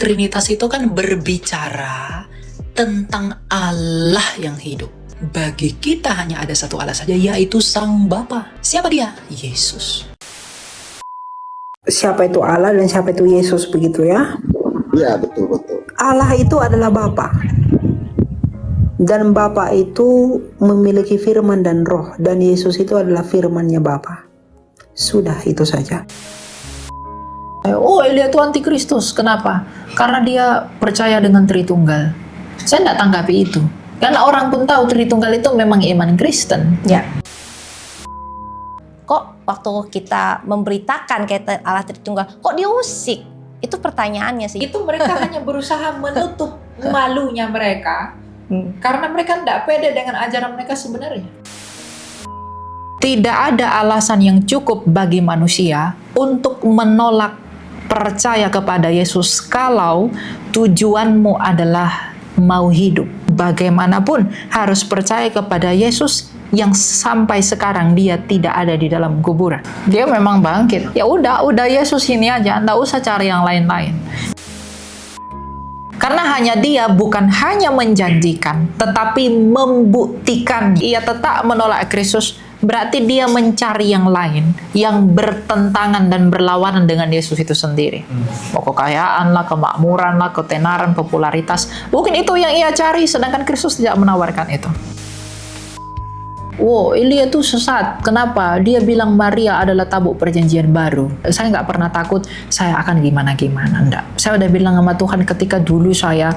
Trinitas itu kan berbicara tentang Allah yang hidup. Bagi kita hanya ada satu Allah saja, yaitu Sang Bapa. Siapa dia? Yesus. Siapa itu Allah dan siapa itu Yesus, begitu ya? Iya, betul-betul. Allah itu adalah Bapa. Dan Bapa itu memiliki firman dan roh. Dan Yesus itu adalah firmannya Bapa. Sudah, itu saja. Oh, Elia itu antikristus. Kenapa? Karena dia percaya dengan Tritunggal. Saya tidak tanggapi itu. Karena orang pun tahu Tritunggal itu memang iman Kristen. Ya. Kok waktu kita memberitakan kaitan Allah Tritunggal, kok diusik? Itu pertanyaannya sih. Itu mereka hanya berusaha menutup malunya mereka karena mereka tidak pede dengan ajaran mereka sebenarnya. Tidak ada alasan yang cukup bagi manusia untuk menolak percaya kepada Yesus kalau tujuanmu adalah mau hidup. Bagaimanapun harus percaya kepada Yesus yang sampai sekarang dia tidak ada di dalam kuburan. Dia memang bangkit. Ya udah Yesus ini aja, enggak usah cari yang lain-lain. Karena hanya dia bukan hanya menjanjikan, tetapi membuktikan. Ia tetap menolak Kristus, berarti dia mencari yang lain, yang bertentangan dan berlawanan dengan Yesus itu sendiri. Mau kekayaan lah, kemakmuran lah, ketenaran, popularitas. Mungkin itu yang ia cari, sedangkan Kristus tidak menawarkan itu. Wow, Elia itu sesat. Kenapa? Dia bilang Maria adalah tabuk perjanjian baru. Saya nggak pernah takut saya akan gimana-gimana. Enggak. Saya udah bilang sama Tuhan ketika dulu saya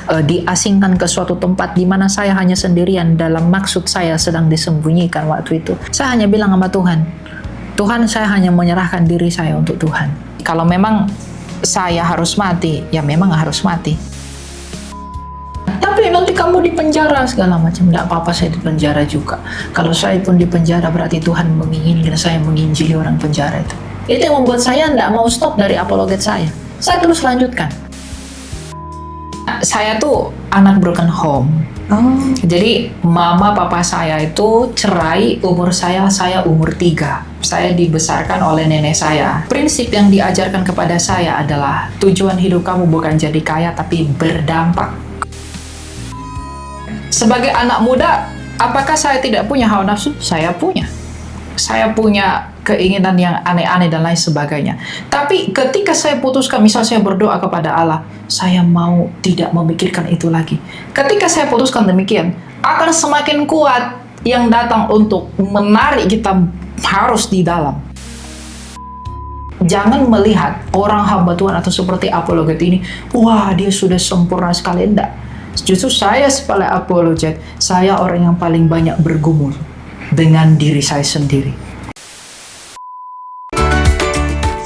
diasingkan ke suatu tempat di mana saya hanya sendirian dalam maksud saya sedang disembunyikan waktu itu. Saya hanya bilang sama Tuhan, Tuhan, saya hanya menyerahkan diri saya untuk Tuhan. Kalau memang saya harus mati, ya memang harus mati. Tapi nanti kamu di penjara segala macam. Tidak apa-apa, saya di penjara juga. Kalau saya pun di penjara berarti Tuhan menginginkan saya menginjili orang penjara itu. Itu yang membuat saya tidak mau stop dari apologet saya. Saya terus lanjutkan. Saya tuh anak broken home. Jadi mama papa saya itu cerai umur saya umur 3. Saya dibesarkan oleh nenek saya. Prinsip yang diajarkan kepada saya adalah tujuan hidup kamu bukan jadi kaya tapi berdampak. Sebagai anak muda, apakah saya tidak punya hawa nafsu? Saya punya. Saya punya keinginan yang aneh-aneh dan lain sebagainya. Tapi ketika saya putuskan, misal saya berdoa kepada Allah, saya mau tidak memikirkan itu lagi. Ketika saya putuskan demikian, akan semakin kuat yang datang untuk menarik kita harus di dalam. Jangan melihat orang hamba Tuhan atau seperti apologet ini, wah dia sudah sempurna sekali. Enggak. Justru saya sebagai apologet, saya orang yang paling banyak bergumul dengan diri saya sendiri.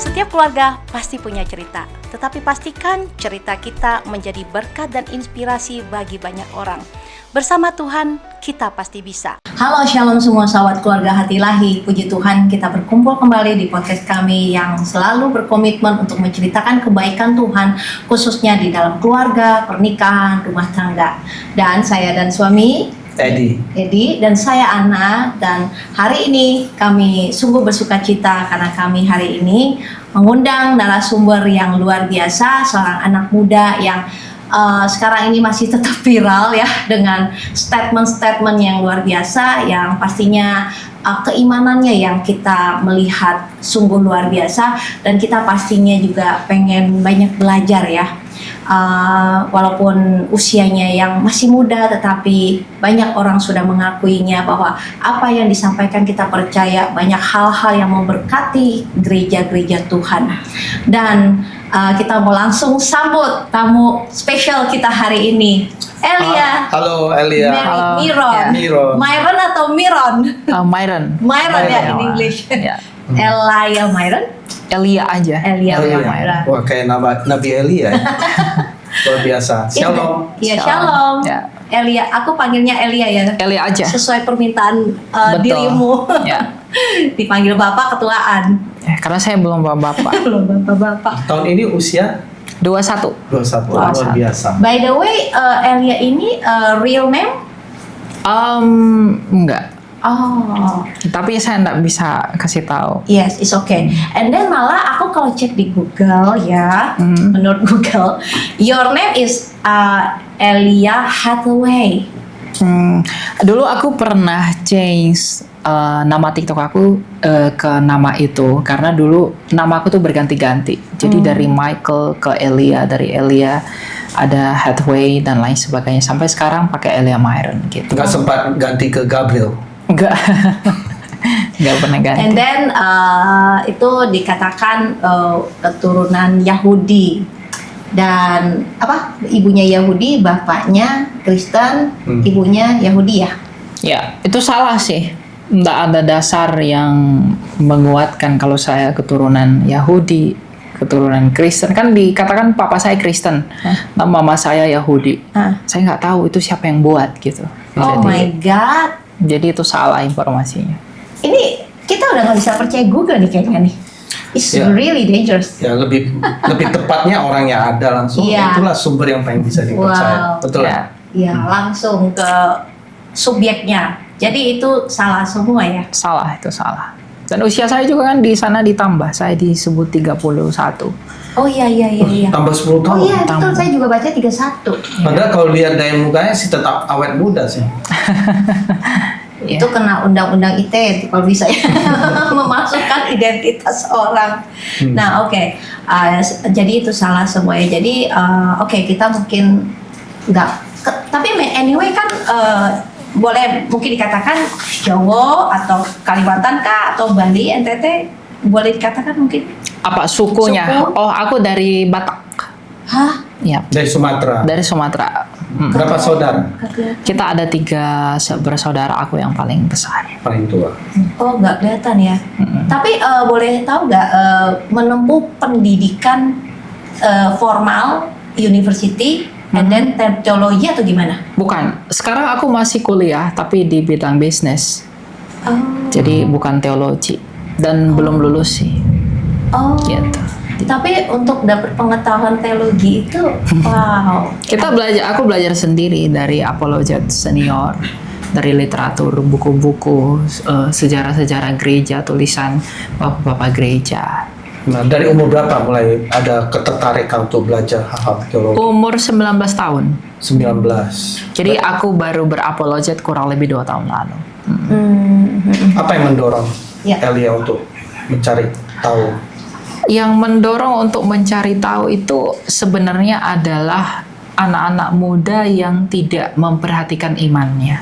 Setiap keluarga pasti punya cerita, tetapi pastikan cerita kita menjadi berkat dan inspirasi bagi banyak orang. Bersama Tuhan, kita pasti bisa. Halo, shalom semua sahabat keluarga Hati Ilahi. Puji Tuhan, kita berkumpul kembali di podcast kami yang selalu berkomitmen untuk menceritakan kebaikan Tuhan, khususnya di dalam keluarga, pernikahan, rumah tangga. Dan saya dan suami Edi dan saya Ana, dan hari ini kami sungguh bersuka cita karena kami hari ini mengundang narasumber yang luar biasa, seorang anak muda yang sekarang ini masih tetap viral ya, dengan statement-statement yang luar biasa, yang pastinya keimanannya yang kita melihat sungguh luar biasa, dan kita pastinya juga pengen banyak belajar ya. Walaupun usianya yang masih muda, tetapi banyak orang sudah mengakuinya bahwa apa yang disampaikan kita percaya, banyak hal-hal yang memberkati gereja-gereja Tuhan. Dan kita mau langsung sambut tamu spesial kita hari ini, Elia. Halo Elia. Myron. Myron atau Miron? Myron. Myron ya in English. Elia Myron. Elia aja. Elia Myron. Wah, kayak Nabi Elia. Luar biasa. Shalom. Iya, shalom. Ya. Elia, aku panggilnya Elia ya. Elia aja. Sesuai permintaan Betul. dirimu. Ya. Dipanggil Bapak ketuaan. Karena saya belum bapak. Belum Bapak. Tahun ini usia 21. 21. Luar biasa. By the way, Elia ini real name? Enggak. Oh, Tapi saya nggak bisa kasih tahu. yes, it's okay. And then malah aku kalau cek di Google ya, Hmm. menurut Google, your name is Elia Hathaway. Dulu aku pernah change nama TikTok aku ke nama itu karena dulu nama aku tuh berganti-ganti. Jadi dari Michael ke Elia, dari Elia ada Hathaway dan lain sebagainya sampai sekarang pakai Elia Myron gitu. Nggak sempat ganti ke Gabriel. Enggak. Enggak pernah ganti. And then itu dikatakan keturunan Yahudi dan apa? Ibunya Yahudi, bapaknya Kristen, ibunya Yahudi ya. Ya, itu salah sih. Nggak ada dasar yang menguatkan kalau saya keturunan Yahudi, keturunan Kristen. Kan dikatakan papa saya Kristen, mama saya Yahudi. Saya nggak tahu itu siapa yang buat gitu. Oh my God. Jadi itu salah informasinya. Ini kita udah nggak bisa percaya Google nih kayaknya nih. It's Ya. really dangerous. Ya lebih tepatnya orang yang ada langsung. Iya. Itulah sumber yang paling bisa dipercaya. Wow. Betul. Ya, Ya, langsung ke subjeknya. Jadi itu salah semua ya. salah itu salah. Dan usia saya juga kan di sana ditambah. Saya disebut 31. Oh iya. Tambah 10 Oh tahun. iya, betul. Tambah. Saya juga baca 31. Padahal kalau lihat dari mukanya sih tetap awet muda sih. Iya. Itu kena undang-undang ITE kalau bisa ya. Memasukkan identitas orang. Nah, oke. Jadi itu salah semuanya. Jadi oke, kita mungkin nggak tapi anyway kan boleh mungkin dikatakan Jawa atau Kalimantan kah atau Bali, NTT boleh dikatakan mungkin. Apa sukunya? Suku? Oh, aku dari Batak. Hah? Ya, Dari Sumatera. dari Sumatera. Berapa saudara? Kita ada 3 bersaudara, aku yang paling besar. Paling tua. Oh, nggak kelihatan ya. Tapi boleh tahu nggak menempuh pendidikan formal university and then teologi atau gimana? Bukan, sekarang aku masih kuliah tapi di bidang bisnis. Oh, Jadi bukan teologi dan belum lulus sih. oh. Gitu. Tapi untuk dapat pengetahuan teologi itu, wow. Aku belajar sendiri dari apologet senior, dari literatur, buku-buku, sejarah-sejarah gereja, tulisan bapak-bapak gereja. Nah, dari umur berapa mulai ada ketertarikan untuk belajar hal-hal teologi? Umur 19 tahun. 19. Jadi aku baru berapologet kurang lebih 2 tahun lalu. Apa yang mendorong Ya. Elia untuk mencari tahu? Yang mendorong untuk mencari tahu itu sebenarnya adalah anak-anak muda yang tidak memperhatikan imannya.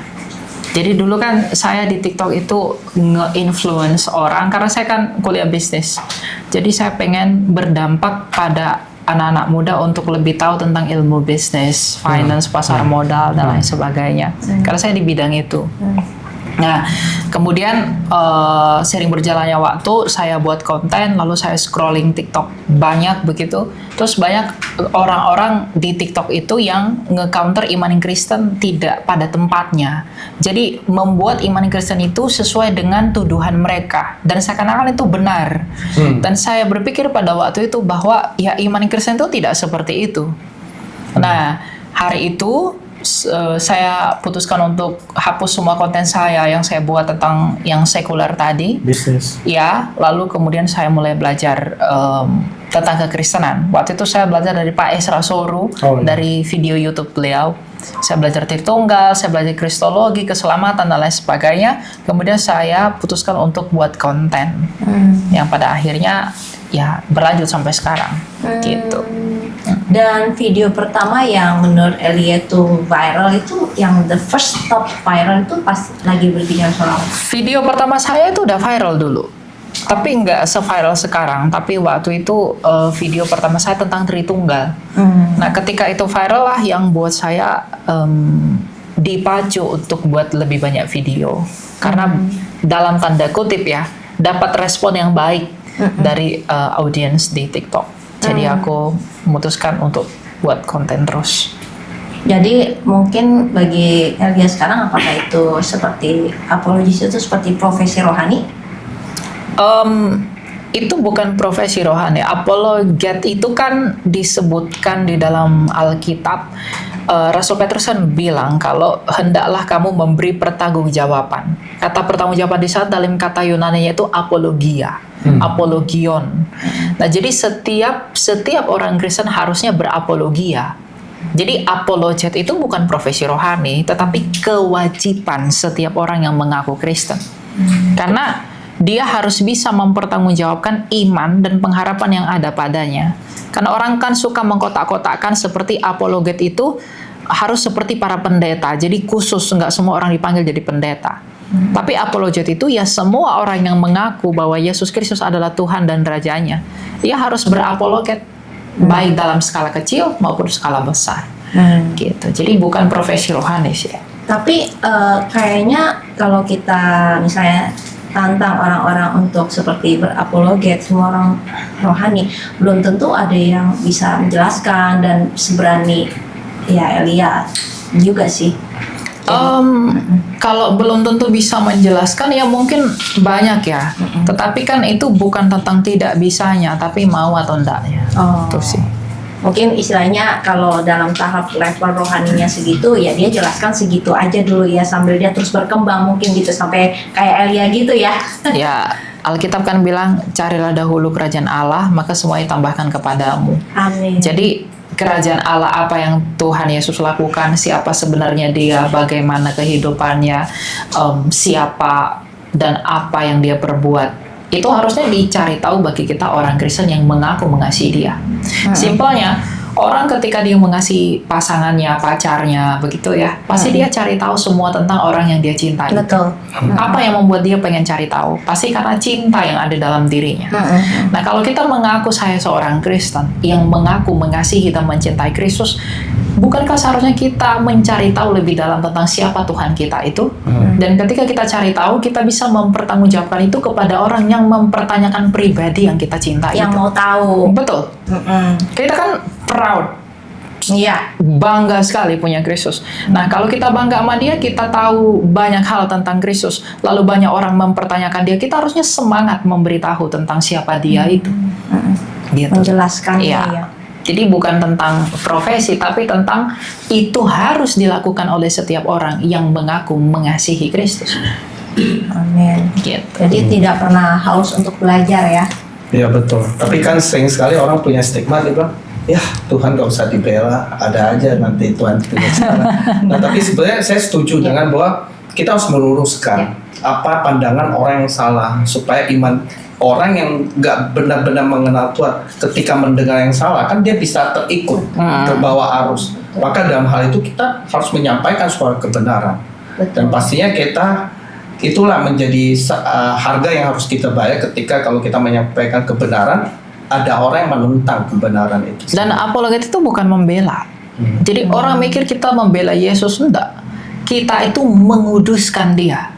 Jadi dulu kan saya di TikTok itu nge-influence orang karena saya kan kuliah bisnis. Jadi saya pengen berdampak pada anak-anak muda untuk lebih tahu tentang ilmu bisnis, finance, pasar modal dan lain sebagainya. Karena saya di bidang itu. Nah, kemudian sering berjalannya waktu, saya buat konten, lalu saya scrolling TikTok banyak begitu. Terus banyak orang-orang di TikTok itu yang nge-counter iman Kristen tidak pada tempatnya. Jadi membuat iman Kristen itu sesuai dengan tuduhan mereka dan seakan-akan itu benar. Dan saya berpikir pada waktu itu bahwa ya iman Kristen itu tidak seperti itu. Nah, hari itu saya putuskan untuk hapus semua konten saya yang saya buat tentang yang sekuler tadi. Bisnis. Ya, lalu kemudian saya mulai belajar tentang kekristenan. Waktu itu saya belajar dari Pak Esra Soru, dari video YouTube beliau. Saya belajar Tritunggal, saya belajar Kristologi, keselamatan, dan lain sebagainya. Kemudian saya putuskan untuk buat konten. Yang pada akhirnya ya berlanjut sampai sekarang. Gitu. Dan video pertama yang menurut Elia itu viral itu yang the first top viral itu pas lagi berbicara soal Video pertama saya itu udah viral dulu. Tapi nggak se-viral sekarang. Tapi waktu itu video pertama saya tentang Tritunggal. Nah, ketika itu viral lah yang buat saya dipacu untuk buat lebih banyak video. Karena dalam tanda kutip ya, dapat respon yang baik dari audiens di TikTok. Jadi aku memutuskan untuk buat konten terus. Jadi mungkin bagi Elia sekarang apakah itu seperti apologis itu seperti profesi rohani? Itu bukan profesi rohani. Apologet itu kan disebutkan di dalam Alkitab Rasul Petrus kan bilang kalau hendaklah kamu memberi pertanggungjawaban. Kata pertanggungjawaban di sana dalam kata Yunani itu apologia, apologion. Nah, jadi setiap orang Kristen harusnya berapologia. Jadi apologet itu bukan profesi rohani, tetapi kewajiban setiap orang yang mengaku Kristen. Karena dia harus bisa mempertanggungjawabkan iman dan pengharapan yang ada padanya. Karena orang kan suka mengkotak-kotakkan seperti apologet itu harus seperti para pendeta. Jadi khusus, nggak semua orang dipanggil jadi pendeta. Tapi apologet itu ya semua orang yang mengaku bahwa Yesus Kristus adalah Tuhan dan Rajanya. Dia harus berapologet, baik dalam skala kecil maupun skala besar. Gitu. Jadi bukan profesi rohani sih. Tapi kayaknya kalau kita misalnya tantang orang-orang untuk seperti berapologet, semua orang rohani, belum tentu ada yang bisa menjelaskan dan seberani ya Elia juga sih. Kalau belum tentu bisa menjelaskan ya mungkin banyak ya. Tetapi kan itu bukan tentang tidak bisanya, tapi mau atau enggaknya. Itu sih. Mungkin istilahnya kalau dalam tahap level rohaninya segitu ya dia jelaskan segitu aja dulu ya sambil dia terus berkembang mungkin gitu sampai kayak Elia gitu ya. Ya, Alkitab kan bilang carilah dahulu kerajaan Allah maka semuanya tambahkan kepadamu. Amin. Jadi kerajaan Allah apa yang Tuhan Yesus lakukan, siapa sebenarnya dia, bagaimana kehidupannya, siapa dan apa yang dia perbuat, itu harusnya dicari tahu bagi kita orang Kristen yang mengaku mengasihi dia. Simpelnya, orang ketika dia mengasihi pasangannya, pacarnya, begitu ya, pasti dia cari tahu semua tentang orang yang dia cintai. Betul. Apa yang membuat dia pengen cari tahu? Pasti karena cinta yang ada dalam dirinya. Nah, kalau kita mengaku saya seorang Kristen yang mengaku mengasihi dan mencintai Kristus, bukankah seharusnya kita mencari tahu lebih dalam tentang siapa Tuhan kita itu? Dan ketika kita cari tahu, kita bisa mempertanggungjawabkan itu kepada orang yang mempertanyakan pribadi yang kita cintai Yang itu. mau tahu. Betul. Kita kan proud, Iya. bangga sekali punya Kristus. Nah, kalau kita bangga sama dia, kita tahu banyak hal tentang Kristus, lalu banyak orang mempertanyakan dia, kita harusnya semangat memberitahu tentang siapa dia itu. Gitu. Menjelaskan Iya. ya. Jadi bukan tentang profesi, tapi tentang itu harus dilakukan oleh setiap orang yang mengaku mengasihi Kristus. Amin. Gitu. Jadi tidak pernah haus untuk belajar ya. Ya betul. Tapi kan sering sekali orang punya stigma, dia bilang, ya Tuhan gak usah dibela, ada aja nanti Tuhan punya cara. Nah, tapi sebenarnya saya setuju dengan bahwa kita harus meluruskan apa pandangan orang yang salah supaya iman orang yang nggak benar-benar mengenal Tuhan ketika mendengar yang salah kan dia bisa terikut terbawa arus. Maka dalam hal itu kita harus menyampaikan suara kebenaran. Dan pastinya kita itulah menjadi harga yang harus kita bayar ketika kalau kita menyampaikan kebenaran ada orang yang menentang kebenaran itu. Dan apologet itu bukan membela. Jadi orang mikir kita membela Yesus, enggak. Kita itu menguduskan dia.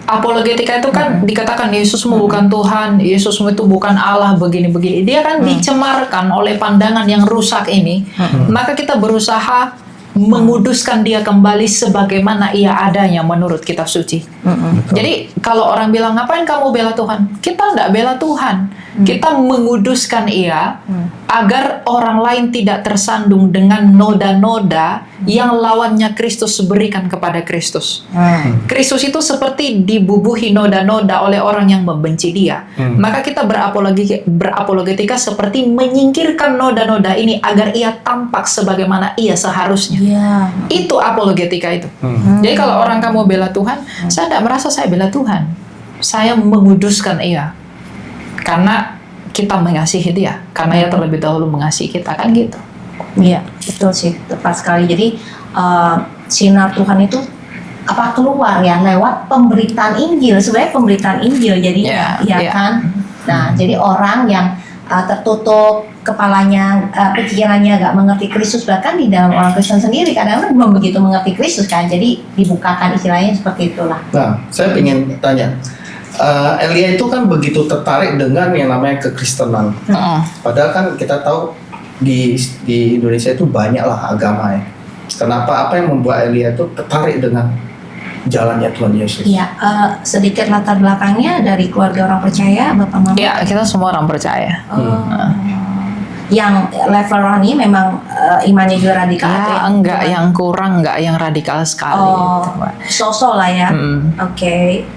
Apologetika itu kan dikatakan Yesusmu bukan Tuhan, Yesusmu itu bukan Allah, begini-begini. Dia kan dicemarkan oleh pandangan yang rusak ini. Maka kita berusaha menguduskan dia kembali sebagaimana ia adanya menurut kitab suci. Jadi kalau orang bilang ngapain kamu bela Tuhan? Kita enggak bela Tuhan. Kita menguduskan ia agar orang lain tidak tersandung dengan noda-noda yang lawannya Kristus berikan kepada Kristus. Kristus itu seperti dibubuhi noda-noda oleh orang yang membenci dia. Maka kita berapologetika seperti menyingkirkan noda-noda ini agar ia tampak sebagaimana ia seharusnya. Itu apologetika itu. Jadi kalau orang kamu bela Tuhan, saya tidak merasa saya bela Tuhan. Saya menguduskan ia. Karena kita mengasihi dia. Karena ia terlebih dahulu mengasihi kita, kan gitu. Iya, betul sih, tepat sekali. Jadi sinar Tuhan itu keluar ya lewat pemberitaan Injil. Sebenarnya pemberitaan Injil jadinya, kan. Nah, jadi orang yang tertutup kepalanya, pikirannya gak mengerti Kristus, bahkan di dalam orang Kristen sendiri kadang-kadang belum begitu mengerti Kristus kan. Jadi dibukakan istilahnya seperti itulah. Nah, saya ingin tanya. Elia itu kan begitu tertarik dengan yang namanya kekristenan. Padahal kan kita tahu di Indonesia itu banyaklah agama ya. Kenapa, apa yang membuat Elia itu tertarik dengan jalannya Tuhan Yesus? Iya, sedikit latar belakangnya dari keluarga orang percaya, Bapak Mama. Ya, kita semua orang percaya. yang level rohani memang imannya juga radikal atau Ya, enggak yang kurang, enggak yang radikal sekali. Oh, gitu, Mbak. sosok lah ya. Mm. Oke.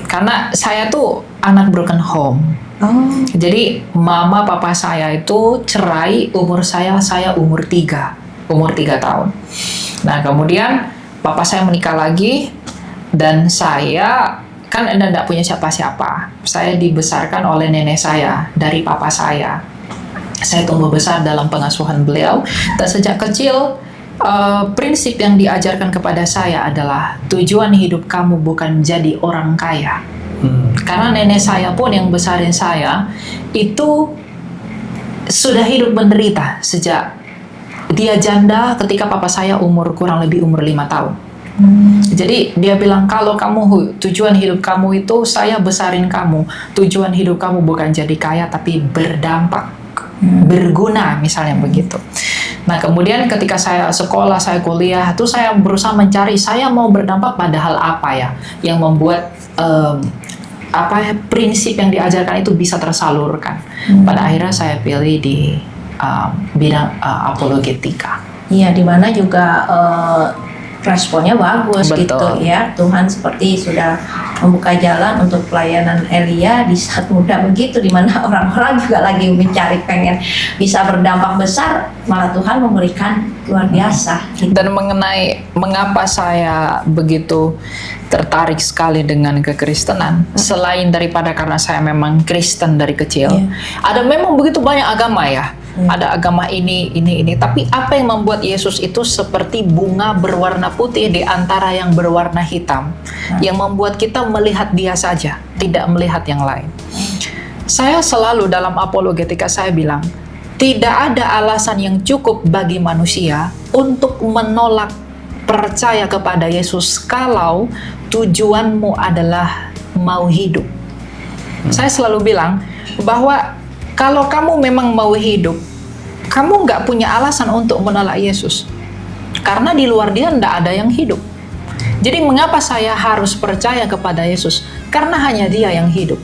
Karena saya tuh anak broken home. Oh, Jadi mama papa saya itu cerai umur saya umur 3 tahun. Nah kemudian papa saya menikah lagi dan saya kan tidak punya siapa-siapa. Saya dibesarkan oleh nenek saya dari papa saya. Saya tumbuh besar dalam pengasuhan beliau dan sejak kecil prinsip yang diajarkan kepada saya adalah tujuan hidup kamu bukan jadi orang kaya. Karena nenek saya pun yang besarin saya itu sudah hidup menderita sejak dia janda ketika papa saya kurang lebih umur 5 tahun. Jadi dia bilang kalau tujuan hidup kamu itu saya besarin kamu. Tujuan hidup kamu bukan jadi kaya tapi berdampak, berguna misalnya begitu. Nah kemudian ketika saya sekolah, saya kuliah, itu saya berusaha mencari saya mau berdampak pada hal apa ya yang membuat prinsip yang diajarkan itu bisa tersalurkan. Pada akhirnya saya pilih di bidang apologetika. iya, di mana juga responnya bagus. Betul. Gitu ya. Tuhan seperti sudah membuka jalan untuk pelayanan Elia di saat muda begitu, di mana orang-orang juga lagi mencari pengen bisa berdampak besar, malah Tuhan memberikan luar biasa. Gitu. Dan mengenai mengapa saya begitu tertarik sekali dengan kekristenan, selain daripada karena saya memang Kristen dari kecil, ada memang begitu banyak agama ya. Ada agama ini. Tapi apa yang membuat Yesus itu seperti bunga berwarna putih di antara yang berwarna hitam, yang membuat kita melihat dia saja, tidak melihat yang lain. Saya selalu dalam apologetika saya bilang, tidak ada alasan yang cukup bagi manusia untuk menolak percaya kepada Yesus kalau tujuanmu adalah mau hidup. Saya selalu bilang bahwa kalau kamu memang mau hidup, kamu nggak punya alasan untuk menolak Yesus. Karena di luar dia nggak ada yang hidup. Jadi mengapa saya harus percaya kepada Yesus? Karena hanya dia yang hidup.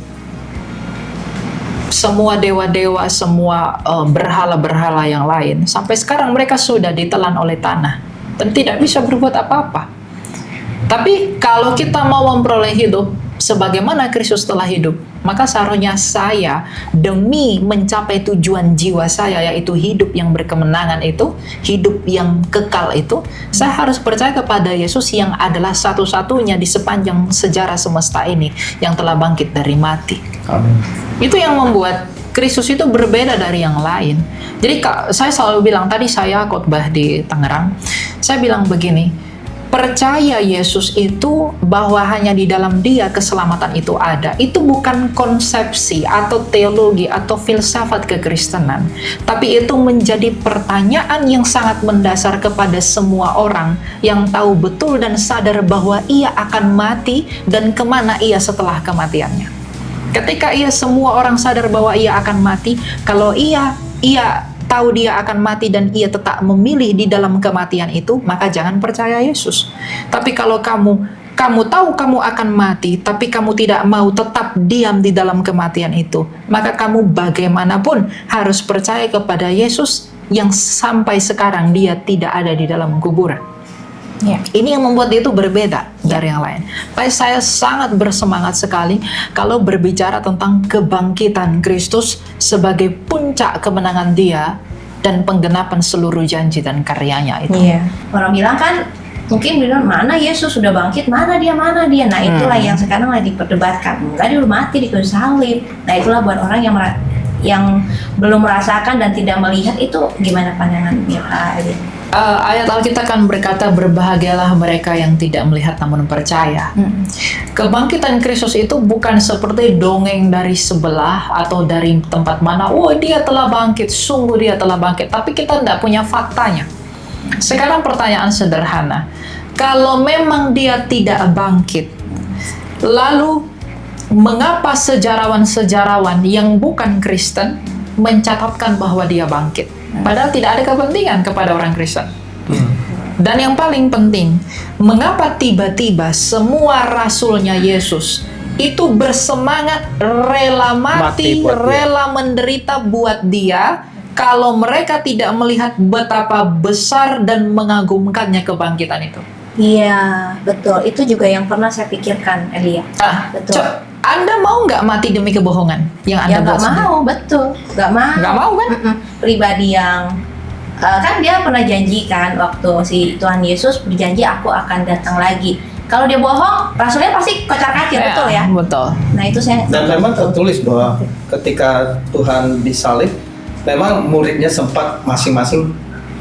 Semua dewa-dewa, semua berhala-berhala yang lain, sampai sekarang mereka sudah ditelan oleh tanah dan tidak bisa berbuat apa-apa. Tapi kalau kita mau memperoleh hidup sebagaimana Kristus telah hidup, maka seharusnya saya demi mencapai tujuan jiwa saya, yaitu hidup yang berkemenangan itu, hidup yang kekal itu, saya harus percaya kepada Yesus yang adalah satu-satunya di sepanjang sejarah semesta ini yang telah bangkit dari mati. Amin. Itu yang membuat Kristus itu berbeda dari yang lain. Jadi saya selalu bilang, tadi saya khotbah di Tangerang, saya bilang begini, percaya Yesus itu bahwa hanya di dalam dia keselamatan itu ada. Itu bukan konsepsi atau teologi atau filsafat kekristenan. Tapi itu menjadi pertanyaan yang sangat mendasar kepada semua orang yang tahu betul dan sadar bahwa ia akan mati dan kemana ia setelah kematiannya. Ketika semua orang sadar bahwa ia akan mati, kalau ia tahu dia akan mati dan ia tetap memilih di dalam kematian itu, maka jangan percaya Yesus. Tapi kalau kamu tahu kamu akan mati, tapi kamu tidak mau tetap diam di dalam kematian itu, maka kamu bagaimanapun harus percaya kepada Yesus yang sampai sekarang dia tidak ada di dalam kuburan. Ya. Ini yang membuat dia itu berbeda dari yang lain. Baik, saya sangat bersemangat sekali kalau berbicara tentang kebangkitan Kristus sebagai puncak kemenangan dia dan penggenapan seluruh janji dan karyanya itu. Iya. Orang bilang kan, mungkin bilang mana Yesus sudah bangkit, mana dia. Nah itulah yang sekarang lagi diperdebatkan. Enggak, dia udah mati di kayu salib. Nah itulah buat orang yang belum merasakan dan tidak melihat itu, gimana pandangan Pak Eli? Ayat Alkitab kan berkata, berbahagialah mereka yang tidak melihat namun percaya. Kebangkitan Kristus itu bukan seperti dongeng dari sebelah atau dari tempat mana, dia telah bangkit, sungguh dia telah bangkit, tapi kita tidak punya faktanya. Sekarang pertanyaan sederhana, kalau memang dia tidak bangkit, lalu mengapa sejarawan-sejarawan yang bukan Kristen mencatatkan bahwa dia bangkit? Padahal tidak ada kepentingan kepada orang Kristen. Dan yang paling penting, mengapa tiba-tiba semua rasulnya Yesus itu bersemangat rela mati buat dia. rela menderita buat dia, kalau mereka tidak melihat betapa besar dan mengagumkannya kebangkitan itu. Iya, betul. Itu juga yang pernah saya pikirkan, Elia. Betul. Anda mau nggak mati demi kebohongan yang Anda Ya nggak buat sendiri? mau, betul. Nggak mau. Nggak mau kan? Pribadi yang kan dia pernah janjikan waktu si Tuhan Yesus berjanji aku akan datang lagi. Kalau dia bohong, rasulnya pasti kocar-kacir, betul ya? Betul. Nah itu saya. Dan memang tertulis bahwa ketika Tuhan disalib, memang muridnya sempat masing-masing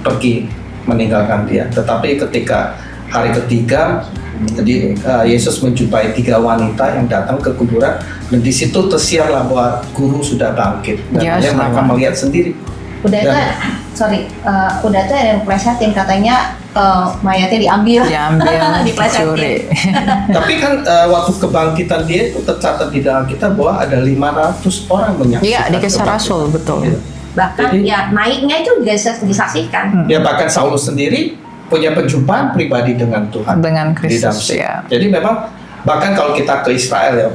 pergi meninggalkan dia. Tetapi ketika hari ketiga, jadi Yesus menjumpai 3 wanita yang datang ke kuburan, dan di situ tersiarlah bahwa Guru sudah bangkit. Dan Ya, mereka sama. melihat sendiri. Udah itu, udah tuh ada yang plesetin katanya mayatnya diambil, dicuri. Tapi kan waktu kebangkitan dia itu tercatat di dalam kita bahwa ada 500 orang menyaksikan. Iya, di Kisah kebangkitan. Rasul, betul. Iya. Bahkan Jadi- ya naiknya itu juga disaksikan. Ya bahkan Saulus sendiri punya perjumpaan pribadi dengan Tuhan. Dengan di Kristus, Damsyik. ya. Jadi memang bahkan kalau kita ke Israel ya,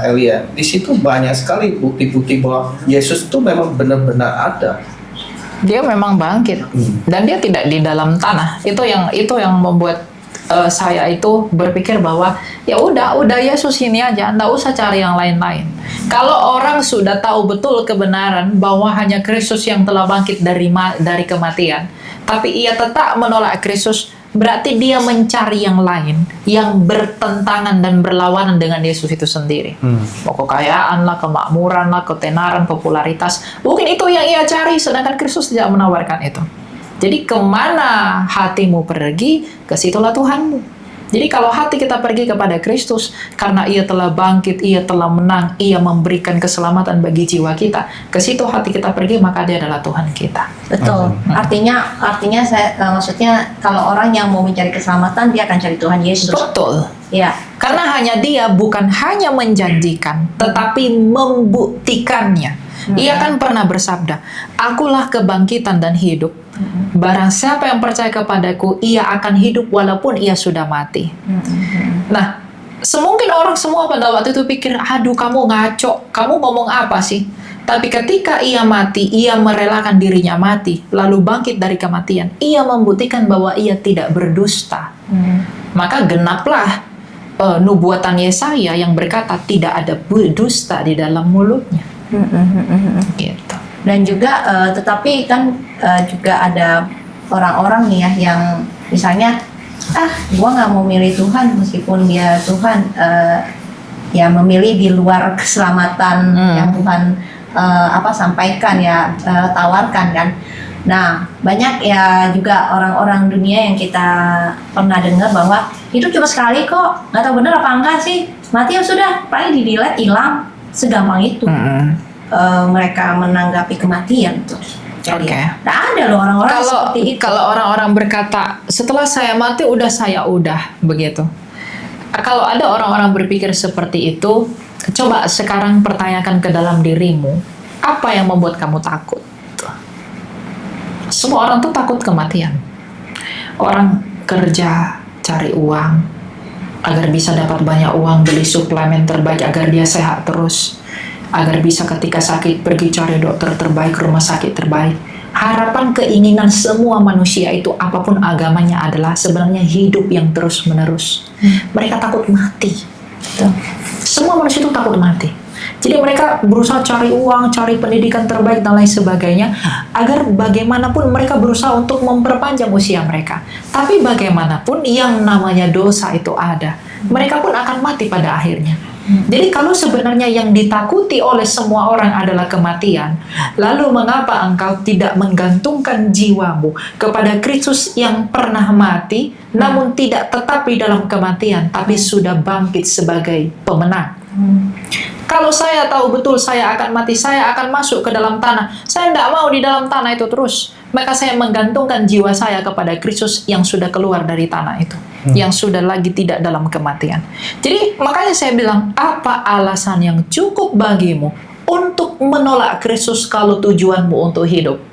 Elia, di situ banyak sekali bukti-bukti bahwa Yesus itu memang benar-benar ada. Dia memang bangkit dan dia tidak di dalam tanah. Itu yang membuat saya itu berpikir bahwa ya udah Yesus ini aja, nggak usah cari yang lain-lain. Kalau orang sudah tahu betul kebenaran bahwa hanya Kristus yang telah bangkit dari kematian, tapi ia tetap menolak Kristus, berarti dia mencari yang lain yang bertentangan dan berlawanan dengan Yesus itu sendiri. Mau kekayaan lah, kemakmuran lah, ketenaran, popularitas. Mungkin itu yang ia cari, sedangkan Kristus tidak menawarkan itu. Jadi kemana hatimu pergi, kesitulah Tuhanmu. Jadi kalau hati kita pergi kepada Kristus, karena ia telah bangkit, ia telah menang, ia memberikan keselamatan bagi jiwa kita, ke situ hati kita pergi, maka dia adalah Tuhan kita. Betul. Artinya saya maksudnya kalau orang yang mau mencari keselamatan dia akan cari Tuhan Yesus. Betul. Ya. Karena hanya dia bukan hanya menjanjikan, tetapi membuktikannya. Ia kan pernah bersabda, akulah kebangkitan dan hidup. Barang siapa yang percaya kepadaku, ia akan hidup walaupun ia sudah mati. Nah, semungkin orang semua pada waktu itu pikir, aduh kamu ngaco, kamu ngomong apa sih? Tapi ketika ia mati, ia merelakan dirinya mati, lalu bangkit dari kematian. Ia membuktikan bahwa ia tidak berdusta. Maka genaplah nubuatan Yesaya yang berkata tidak ada dusta di dalam mulutnya. Gitu. Dan juga tetapi kan juga ada orang-orang nih ya yang misalnya gua nggak mau milih Tuhan meskipun dia Tuhan ya memilih di luar keselamatan yang Tuhan sampaikan ya, tawarkan kan. Nah, banyak ya juga orang-orang dunia yang kita pernah dengar bahwa hidup cuma sekali kok, nggak tahu benar apa enggak sih, mati ya sudah, paling di-delete, hilang, segampang itu. Mereka menanggapi kematian tuh. Oke. Nah, ada loh orang-orang seperti itu. Kalau orang-orang berkata, setelah saya mati saya udah begitu. Kalau ada orang-orang berpikir seperti itu, coba sekarang pertanyakan ke dalam dirimu, apa yang membuat kamu takut? Semua orang tuh takut kematian. Orang kerja, cari uang, agar bisa dapat banyak uang, beli suplemen terbaik agar dia sehat terus, agar bisa ketika sakit pergi cari dokter terbaik, rumah sakit terbaik. Harapan, keinginan semua manusia itu, apapun agamanya, adalah sebenarnya hidup yang terus-menerus. Mereka takut mati. Semua manusia itu takut mati. Jadi mereka berusaha cari uang, cari pendidikan terbaik dan lain sebagainya, agar bagaimanapun mereka berusaha untuk memperpanjang usia mereka. Tapi bagaimanapun yang namanya dosa itu ada, mereka pun akan mati pada akhirnya. Jadi kalau sebenarnya yang ditakuti oleh semua orang adalah kematian, lalu mengapa engkau tidak menggantungkan jiwamu kepada Kristus yang pernah mati, namun tidak tetap di dalam kematian, tapi sudah bangkit sebagai pemenang? Kalau saya tahu betul saya akan mati, saya akan masuk ke dalam tanah, saya tidak mau di dalam tanah itu terus, maka saya menggantungkan jiwa saya kepada Kristus yang sudah keluar dari tanah itu, yang sudah lagi tidak dalam kematian. Jadi makanya saya bilang, apa alasan yang cukup bagimu untuk menolak Kristus kalau tujuanmu untuk hidup?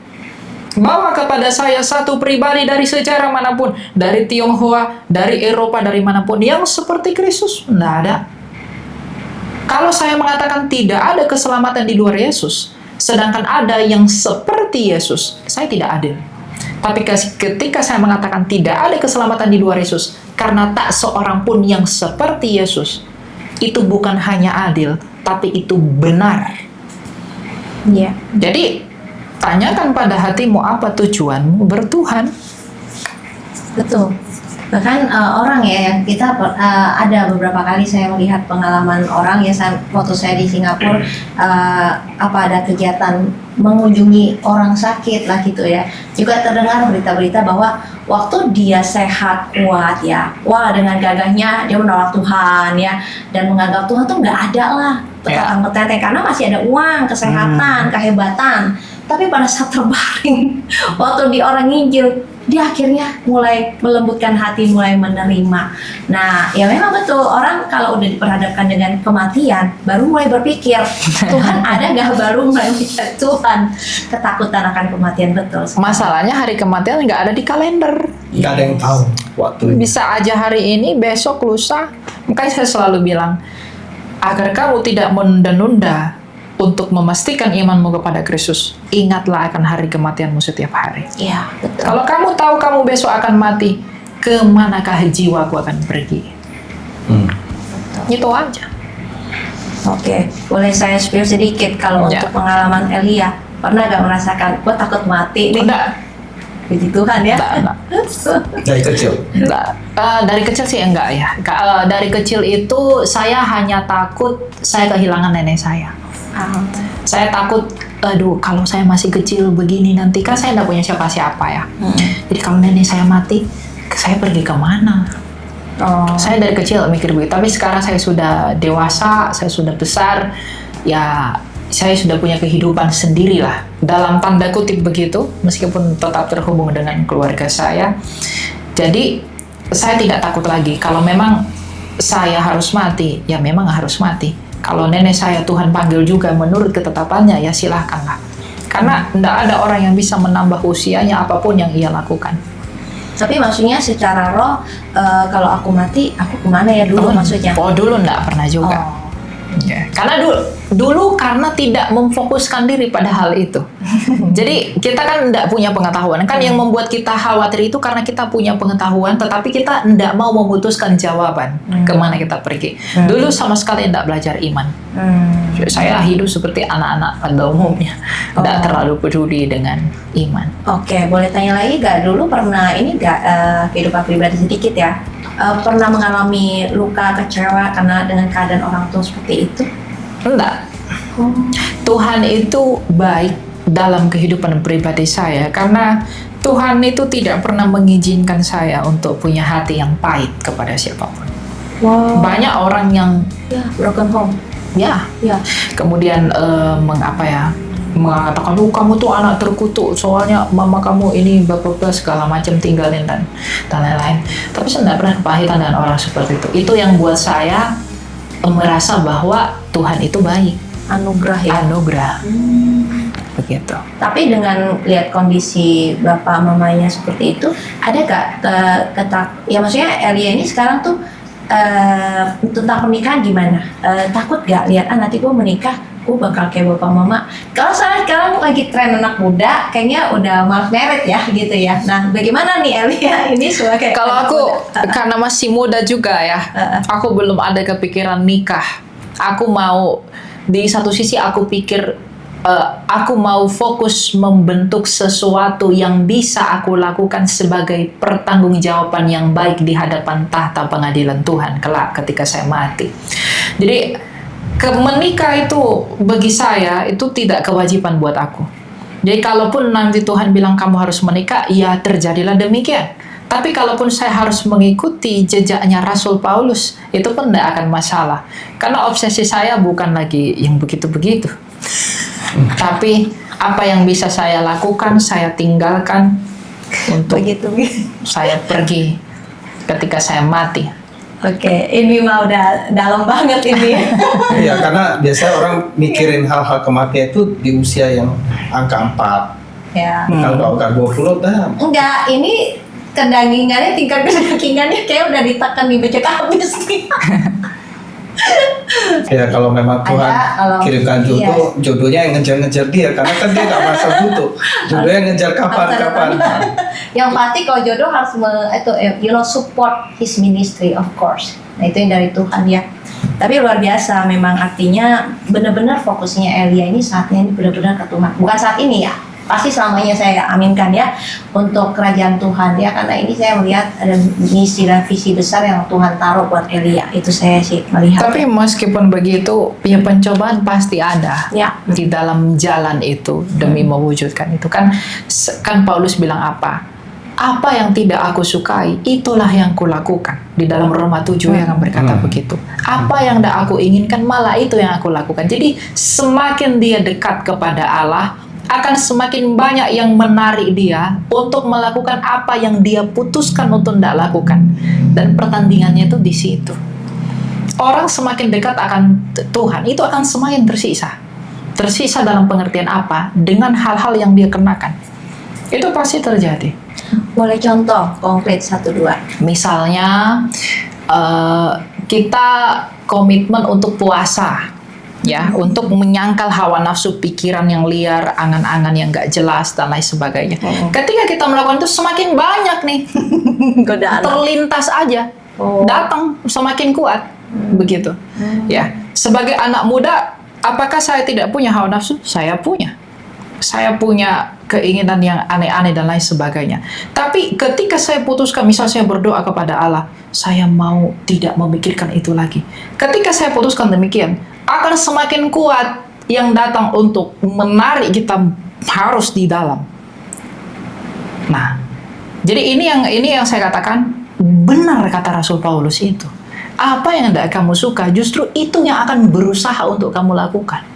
Bawa kepada saya satu pribadi dari sejarah manapun, dari Tionghoa, dari Eropa, dari manapun, yang seperti Kristus. Tidak ada. Kalau saya mengatakan tidak ada keselamatan di luar Yesus, Sedangkan ada yang seperti Yesus, saya tidak adil. Tapi ketika saya mengatakan tidak ada keselamatan di luar Yesus, karena tak seorang pun yang seperti Yesus, itu bukan hanya adil, tapi itu benar. Iya. Jadi, tanyakan pada hatimu apa tujuanmu bertuhan. Betul. Bahkan orang ya yang kita ada beberapa kali saya melihat pengalaman orang ya, waktu saya di Singapura ada kegiatan mengunjungi orang sakit lah gitu ya, juga terdengar berita-berita bahwa waktu dia sehat kuat ya, wah dengan gagahnya dia menolak Tuhan ya, dan menganggap Tuhan tuh nggak ada lah, petenteng karena masih ada uang, kesehatan, kehebatan. Tapi pada saat terbaring, waktu di orang Injil, dia akhirnya mulai melembutkan hati, mulai menerima. Nah, ya memang betul, orang kalau udah diperhadapkan dengan kematian, baru mulai berpikir, Tuhan ada nggak, baru mulai mikir Tuhan. Ketakutan akan kematian, betul. Masalahnya hari kematian nggak ada di kalender. Nggak ada yang tahu waktunya. Bisa aja hari ini, besok, lusa. Makanya saya selalu bilang, agar kamu tidak menunda-nunda untuk memastikan imanmu kepada Kristus, ingatlah akan hari kematianmu setiap hari. Iya, betul. Kalau kamu tahu kamu besok akan mati, kemanakah jiwaku akan pergi? Itu aja. Oke, boleh saya spill sedikit kalau Ya. untuk pengalaman Elia, pernah gak merasakan, gue takut mati nih? Enggak. Puji Tuhan ya. Enggak. Dari kecil. Enggak. Dari kecil sih enggak ya. Dari kecil itu saya hanya takut saya kehilangan nenek saya. Saya takut, aduh kalau saya masih kecil begini nanti, kan saya enggak punya siapa-siapa ya. Jadi kalau nenek saya mati, saya pergi kemana? Saya dari kecil mikir begitu, tapi sekarang saya sudah dewasa, saya sudah besar, ya saya sudah punya kehidupan sendiri lah, dalam tanda kutip begitu, meskipun tetap terhubung dengan keluarga saya. Jadi saya tidak takut lagi. Kalau memang saya harus mati, ya memang harus mati. Kalau nenek saya Tuhan panggil juga menurut ketetapannya, ya silahkanlah. Karena tidak ada orang yang bisa menambah usianya apapun yang ia lakukan. Tapi maksudnya secara roh, kalau aku mati, aku kemana ya dulu maksudnya? Oh dulu enggak pernah juga. Ya, karena dulu karena tidak memfokuskan diri pada hal itu. Jadi kita kan tidak punya pengetahuan. Kan yang membuat kita khawatir itu karena kita punya pengetahuan, tetapi kita tidak mau memutuskan jawaban kemana kita pergi. Dulu sama sekali tidak belajar iman. Saya hidup seperti anak-anak pada umumnya, tidak terlalu peduli dengan iman. Oke, boleh tanya lagi gak? Dulu pernah ini gak, kehidupan pribadi sedikit ya, pernah mengalami luka, kecewa karena dengan keadaan orang tua seperti itu? Enggak. Tuhan itu baik dalam kehidupan pribadi saya, karena Tuhan itu tidak pernah mengizinkan saya untuk punya hati yang pahit kepada siapapun. Banyak orang yang Broken home. ya kemudian mengatakan, kamu tuh anak terkutuk, soalnya mama kamu ini bapak segala macam tinggalin dan lain-lain. Tapi saya tidak pernah kepahitan dengan orang seperti itu. Itu yang buat saya merasa bahwa Tuhan itu baik. Anugerah ya. Anugerah. Begitu. Tapi dengan lihat kondisi bapak mamanya seperti itu, ada gak ya maksudnya Elia ini sekarang tuh tentang pernikahan gimana? Takut gak lihat nanti gue menikah, gue bakal kayak bapak mama? Kalau saya sekarang lagi tren anak muda, kayaknya udah malas merit ya gitu ya. Nah, bagaimana nih Elia ini sebagai kalau anak aku muda? karena masih muda juga ya, aku belum ada kepikiran nikah. Aku mau, di satu sisi aku pikir aku mau fokus membentuk sesuatu yang bisa aku lakukan sebagai pertanggungjawaban yang baik di hadapan tahta pengadilan Tuhan kelak ketika saya mati. Jadi menikah itu bagi saya itu tidak kewajiban buat aku. Jadi kalaupun nanti Tuhan bilang kamu harus menikah, ya terjadilah demikian. Tapi kalaupun saya harus mengikuti jejaknya Rasul Paulus, itu pun tidak akan masalah. Karena obsesi saya bukan lagi yang begitu-begitu. Tapi apa yang bisa saya lakukan, saya tinggalkan untuk saya pergi ketika saya mati. Oke, ini mah udah dalam banget ini. Iya, karena biasanya orang mikirin hal-hal kematian itu di usia yang angka 4. Ya. Kalau angka 20 dah. Enggak, ini kedagingannya, tingkat kedagingannya kayak udah ditekan di becek habis nih. Ya kalau memang Tuhan Ada, kalau- kirimkan jodohnya yang ngejar-ngejar dia, karena kan dia nggak merasa butuh. Jodohnya yang ngejar kapan-kapan. Yang pasti kalau jodoh harus support his ministry of course. Nah itu yang dari Tuhan ya. Tapi luar biasa memang, artinya benar-benar fokusnya Elia ini saatnya ini benar-benar ke Tuhan. Bukan saat ini ya, pasti selamanya saya aminkan ya untuk kerajaan Tuhan ya, karena ini saya melihat ada misi dan visi besar yang Tuhan taruh buat Elia. Itu saya sih melihat. Tapi meskipun begitu, ya pencobaan pasti ada Ya. di dalam jalan itu demi mewujudkan itu. Kan Paulus bilang apa? Apa yang tidak aku sukai, itulah yang kulakukan. Di dalam Roma 7 yang berkata begitu. Apa yang tidak aku inginkan, malah itu yang aku lakukan. Jadi semakin dia dekat kepada Allah, akan semakin banyak yang menarik dia untuk melakukan apa yang dia putuskan untuk tidak lakukan. Dan pertandingannya itu di situ. Orang semakin dekat akan Tuhan, itu akan semakin tersisa. Tersisa dalam pengertian apa? Dengan hal-hal yang dia kenakan. Itu pasti terjadi. Boleh contoh konkret 1-2? Misalnya kita komitmen untuk puasa, ya, untuk menyangkal hawa nafsu, pikiran yang liar, angan-angan yang gak jelas dan lain sebagainya. Ketika kita melakukan itu, semakin banyak nih Godaan. terlintas aja, datang semakin kuat, begitu. Ya, sebagai anak muda, apakah saya tidak punya hawa nafsu? Saya punya. Saya punya keinginan yang aneh-aneh dan lain sebagainya. Tapi ketika saya putuskan, misal saya berdoa kepada Allah, saya mau tidak memikirkan itu lagi. Ketika saya putuskan demikian, akan semakin kuat yang datang untuk menarik kita harus di dalam. Nah, jadi ini yang saya katakan, benar kata Rasul Paulus itu. Apa yang tidak kamu suka, justru itu yang akan berusaha untuk kamu lakukan.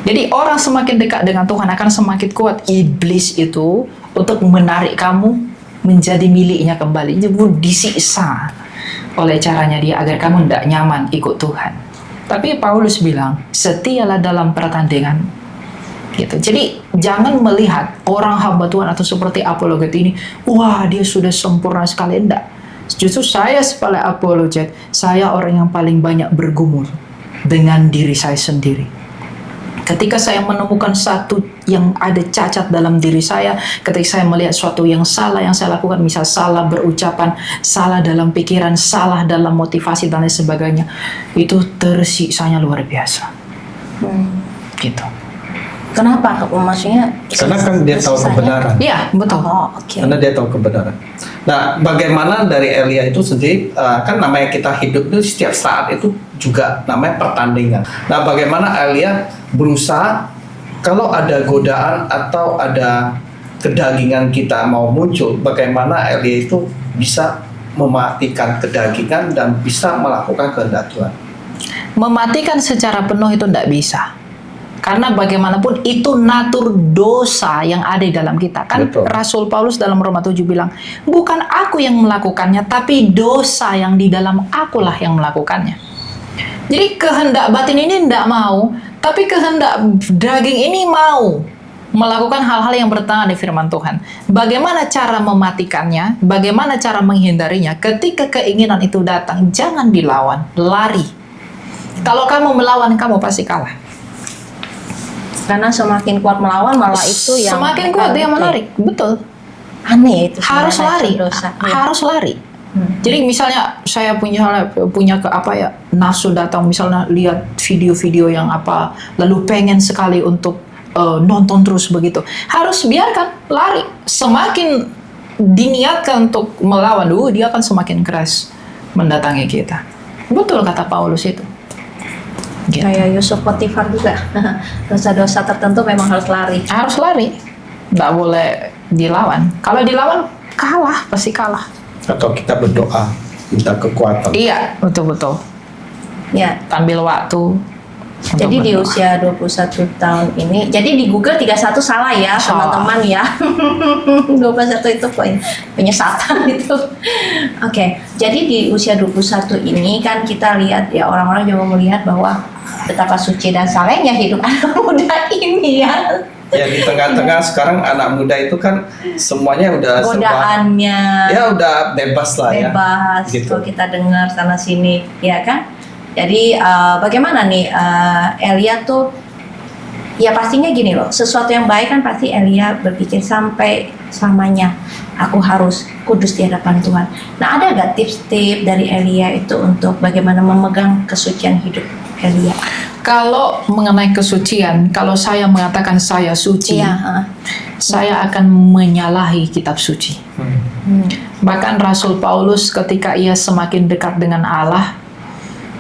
Jadi orang semakin dekat dengan Tuhan akan semakin kuat iblis itu untuk menarik kamu menjadi miliknya kembali. Jadi disiksa oleh caranya dia agar kamu tidak nyaman ikut Tuhan. Tapi Paulus bilang, setialah dalam pertandingan. Gitu. Jadi jangan melihat orang hamba Tuhan atau seperti apologet ini, wah dia sudah sempurna sekali. Enggak. Justru saya sebagai apologet, saya orang yang paling banyak bergumul dengan diri saya sendiri. Ketika saya menemukan satu yang ada cacat dalam diri saya, ketika saya melihat suatu yang salah yang saya lakukan, misal salah berucapan, salah dalam pikiran, salah dalam motivasi dan lain sebagainya, itu tersiksanya luar biasa. Gitu. Kenapa? Maksudnya? Karena kan dia tahu tersisanya? kebenaran. Iya, betul. Oh, oke. Karena dia tahu kebenaran. Nah, bagaimana dari Elia itu sendiri, kan namanya kita hidup itu setiap saat itu juga namanya pertandingan. Nah, bagaimana Elia berusaha kalau ada godaan atau ada kedagingan kita mau muncul, bagaimana Elia itu bisa mematikan kedagingan dan bisa melakukan kehendak Tuhan. Mematikan secara penuh itu tidak bisa. Karena bagaimanapun itu natur dosa yang ada di dalam kita. Kan Betul. Rasul Paulus dalam Roma 7 bilang, bukan aku yang melakukannya, tapi dosa yang di dalam akulah yang melakukannya. Jadi kehendak batin ini tidak mau, tapi kehendak daging ini mau melakukan hal-hal yang bertentangan dengan firman Tuhan. Bagaimana cara mematikannya? Bagaimana cara menghindarinya? Ketika keinginan itu datang, jangan dilawan, lari. Kalau kamu melawan, kamu pasti kalah. Karena semakin kuat melawan malah itu yang Semakin kuat dia menarik, betul. Aneh itu. Harus sebenarnya, lari, dosa. harus lari. Jadi misalnya saya punya nafsu datang, misalnya lihat video-video yang apa, lalu pengen sekali untuk nonton terus begitu. Harus biarkan lari. Semakin diniatkan untuk melawan, dia akan semakin keras mendatangi kita. Betul kata Paulus itu. Gitu. Kayak Yusuf Potifar juga. Dosa-dosa tertentu memang harus lari. Harus lari, nggak boleh dilawan. Kalau dilawan kalah, pasti kalah. Atau kita berdoa, minta kekuatan. Iya, betul-betul. Ya. Ambil waktu. untuk Jadi di berdoa. usia 21 tahun ini, jadi di Google 31 salah ya Salah. teman-teman ya. 21 itu punya Satan itu. Oke, jadi di usia 21 ini kan kita lihat ya, orang-orang juga melihat bahwa betapa suci dan salehnya hidup anak muda ini ya. Ya di tengah-tengah sekarang anak muda itu kan semuanya udah serba, Godaannya ya udah bebas lah ya. bebas, Gitu. kalau kita dengar sana sini, ya kan? Jadi bagaimana nih Elia tuh, ya pastinya gini loh, sesuatu yang baik kan pasti Elia berpikir sampai selamanya aku harus kudus di hadapan Tuhan. Nah, ada gak tips-tips dari Elia itu untuk bagaimana memegang kesucian hidup Elia? Kalau mengenai kesucian, kalau saya mengatakan saya suci, Iya, saya akan menyalahi kitab suci. Bahkan Rasul Paulus ketika ia semakin dekat dengan Allah,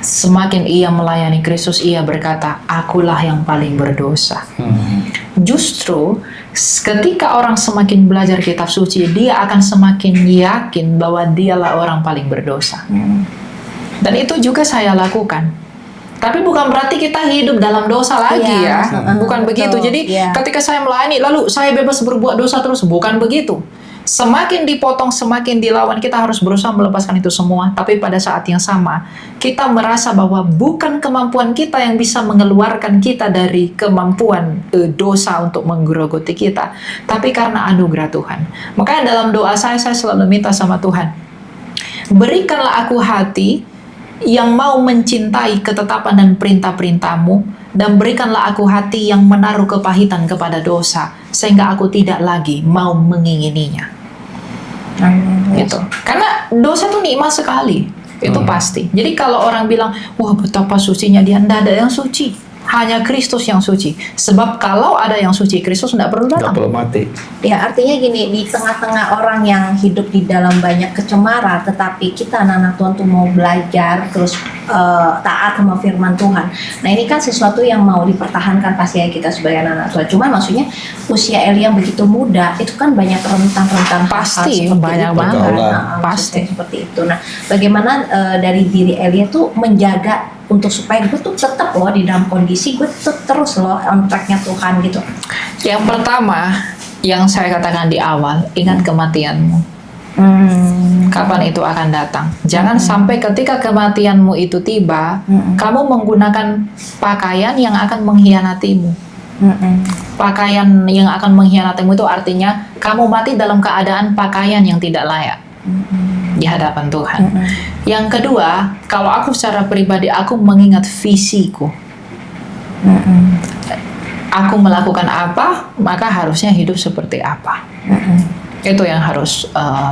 semakin ia melayani Kristus, ia berkata, akulah yang paling berdosa. Justru ketika orang semakin belajar kitab suci, dia akan semakin yakin bahwa dialah orang paling berdosa. Dan itu juga saya lakukan. Tapi bukan berarti kita hidup dalam dosa lagi Iya, ya. Bukan begitu. betul, Jadi iya. ketika saya melayani, lalu saya bebas berbuat dosa terus. Bukan begitu. Semakin dipotong, semakin dilawan, kita harus berusaha melepaskan itu semua. Tapi pada saat yang sama, kita merasa bahwa bukan kemampuan kita yang bisa mengeluarkan kita dari kemampuan dosa untuk menggerogoti kita. Tapi karena anugerah Tuhan. Makanya dalam doa saya selalu minta sama Tuhan, berikanlah aku hati yang mau mencintai ketetapan dan perintah-perintah-Mu, dan berikanlah aku hati yang menaruh kepahitan kepada dosa, sehingga aku tidak lagi mau mengingininya. Gitu. Karena dosa itu nikmat sekali, itu pasti. Jadi kalau orang bilang, wah betapa sucinya dia, tidak ada yang suci. Hanya Kristus yang suci. Sebab kalau ada yang suci, Kristus tidak perlu Nggak datang. perlu mati. Ya, artinya gini, di tengah-tengah orang yang hidup di dalam banyak kecemara, tetapi kita anak-anak Tuhan tuh mau belajar terus taat sama firman Tuhan. Nah, ini kan sesuatu yang mau dipertahankan pasti ya kita sebagai anak-anak Tuhan. Cuma maksudnya usia Elia yang begitu muda, itu kan banyak rentan-rentan Pasti, hal-hal seperti banyak itu. banget. Pergaulan. Nah, Pasti. seperti itu. Nah, bagaimana dari diri Elia tuh menjaga untuk supaya gue tuh tetap loh di dalam kondisi gue tuh terus loh on track-nya Tuhan gitu. Yang pertama, yang saya katakan di awal, ingat kematianmu. Kapan itu akan datang? Jangan sampai ketika kematianmu itu tiba, kamu menggunakan pakaian yang akan mengkhianatimu. Pakaian yang akan mengkhianatimu itu artinya kamu mati dalam keadaan pakaian yang tidak layak di hadapan Tuhan. Yang kedua, kalau aku secara pribadi, aku mengingat visiku. Aku melakukan apa, maka harusnya hidup seperti apa. Itu yang harus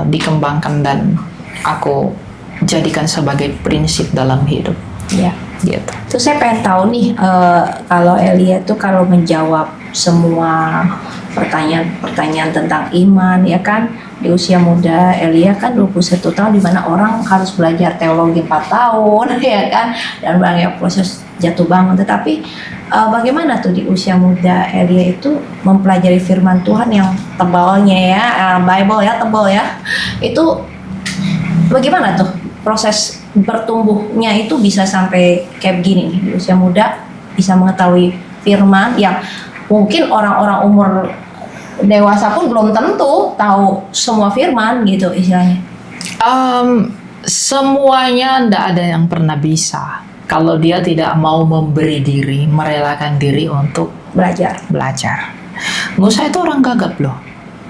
dikembangkan dan aku jadikan sebagai prinsip dalam hidup. Ya. Gitu. Terus saya pengen tahu nih, kalau Elia tuh kalau menjawab semua pertanyaan tentang iman, ya kan, di usia muda Elia kan 21 tahun, di mana orang harus belajar teologi 4 tahun, ya kan, dan banyak proses jatuh bangun. Tetapi bagaimana tuh di usia muda Elia itu mempelajari firman Tuhan yang tebalnya ya, Bible ya, tebal ya, itu bagaimana tuh proses bertumbuhnya itu bisa sampai kayak begini nih, di usia muda bisa mengetahui firman yang mungkin orang-orang umur dewasa pun belum tentu tahu semua firman gitu istilahnya. Semuanya tidak ada yang pernah bisa kalau dia tidak mau memberi diri, merelakan diri untuk Belajar. Musa itu orang gagap loh.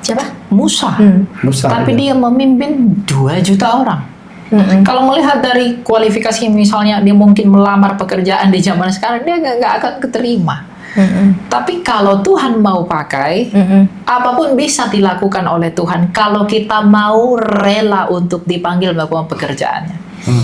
Siapa? Musa. Musa, Tapi ya. dia memimpin 2 juta orang. Kalau melihat dari kualifikasi, misalnya dia mungkin melamar pekerjaan di zaman sekarang, dia nggak akan keterima. Tapi kalau Tuhan mau pakai, apapun bisa dilakukan oleh Tuhan kalau kita mau rela untuk dipanggil melakukan pekerjaannya.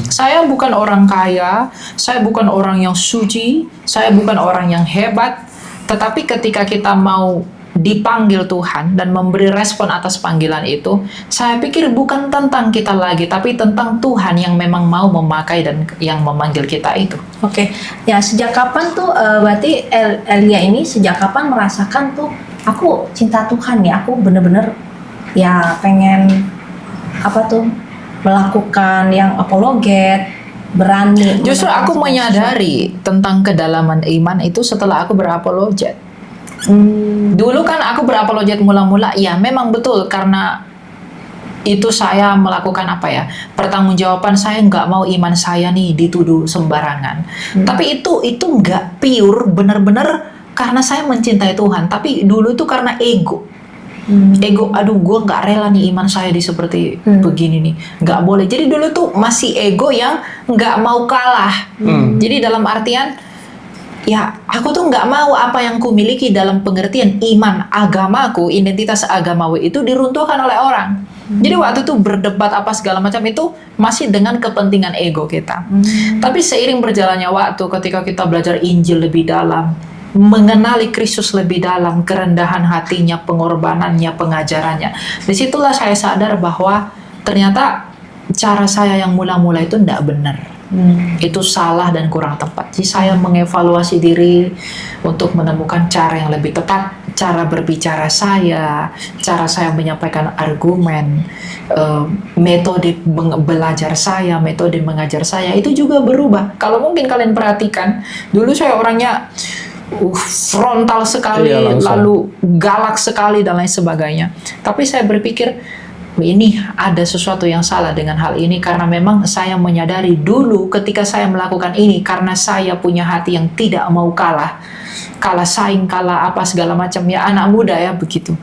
Saya bukan orang kaya, saya bukan orang yang suci, saya bukan orang yang hebat, tetapi ketika kita mau dipanggil Tuhan dan memberi respon atas panggilan itu, saya pikir bukan tentang kita lagi, tapi tentang Tuhan yang memang mau memakai dan yang memanggil kita itu. Oke. Ya, sejak kapan tuh berarti Elia ini sejak kapan merasakan tuh aku cinta Tuhan ya, aku bener-bener ya pengen apa tuh melakukan yang apologet, berani. Justru aku menyadari tentang kedalaman iman itu setelah aku berapologet. Dulu kan aku berapologet mula-mula, ya memang betul karena itu saya melakukan apa ya, pertanggungjawaban saya nggak mau iman saya nih dituduh sembarangan. Tapi itu nggak pure, benar-benar karena saya mencintai Tuhan. Tapi dulu itu karena ego. Ego, aduh gue nggak rela nih iman saya di seperti begini nih, nggak boleh. Jadi dulu tuh masih ego yang nggak mau kalah. Jadi dalam artian, ya aku tuh nggak mau apa yang ku miliki dalam pengertian iman agamaku, identitas agamawi itu diruntuhkan oleh orang. Jadi waktu itu berdebat apa segala macam itu masih dengan kepentingan ego kita. Tapi seiring berjalannya waktu, ketika kita belajar Injil lebih dalam, mengenali Kristus lebih dalam, kerendahan hatinya, pengorbanannya, pengajarannya, disitulah saya sadar bahwa ternyata cara saya yang mula-mula itu tidak benar. Itu salah dan kurang tepat. Jadi saya mengevaluasi diri untuk menemukan cara yang lebih tepat, cara berbicara saya, cara saya menyampaikan argumen, metode belajar saya, metode mengajar saya itu juga berubah. Kalau mungkin kalian perhatikan, dulu saya orangnya frontal sekali, lalu galak sekali dan lain sebagainya. Tapi saya berpikir ini ada sesuatu yang salah dengan hal ini, karena memang saya menyadari dulu ketika saya melakukan ini karena saya punya hati yang tidak mau kalah saing, kalah apa segala macam, ya anak muda ya begitu.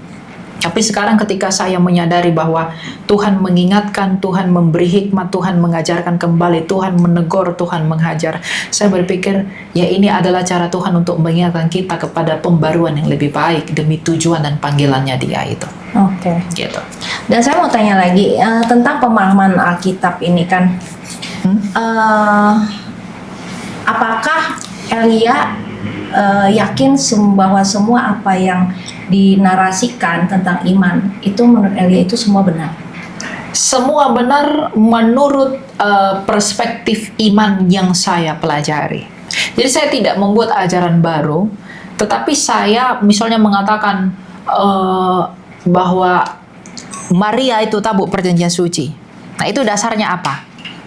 Tapi sekarang ketika saya menyadari bahwa Tuhan mengingatkan, Tuhan memberi hikmat, Tuhan mengajarkan kembali, Tuhan menegur, Tuhan menghajar, saya berpikir ya ini adalah cara Tuhan untuk mengingatkan kita kepada pembaruan yang lebih baik demi tujuan dan panggilannya Dia itu. Oke. Gitu. Dan saya mau tanya lagi tentang pemahaman Alkitab ini kan. Apakah Elia yakin bahwa semua apa yang dinarasikan tentang iman itu menurut Elia itu semua benar? Semua benar menurut perspektif iman yang saya pelajari. Jadi saya tidak membuat ajaran baru, tetapi saya misalnya mengatakan bahwa Maria itu tabuk perjanjian suci. Nah itu dasarnya apa?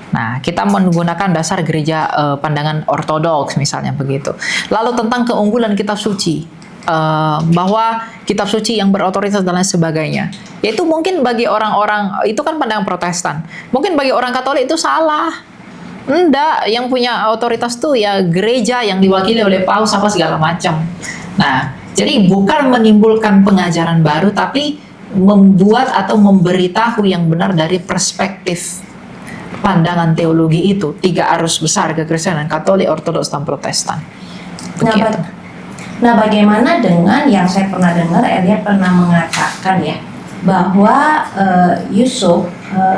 Nah, kita menggunakan dasar gereja pandangan ortodoks misalnya begitu. Lalu tentang keunggulan kitab suci, bahwa kitab suci yang berotoritas dan lain sebagainya. Yaitu mungkin bagi orang-orang, itu kan pandangan Protestan. Mungkin bagi orang Katolik itu salah. Enggak, yang punya otoritas tuh ya gereja yang diwakili oleh paus apa segala macam. Nah, jadi bukan menimbulkan pengajaran baru, tapi membuat atau memberitahu yang benar dari perspektif pandangan teologi itu, 3 arus besar, kekristenan, Katolik, Ortodoks, dan Protestan. Begitu. Nah, bagaimana dengan yang saya pernah dengar, Elia pernah mengatakan ya, bahwa Yusuf,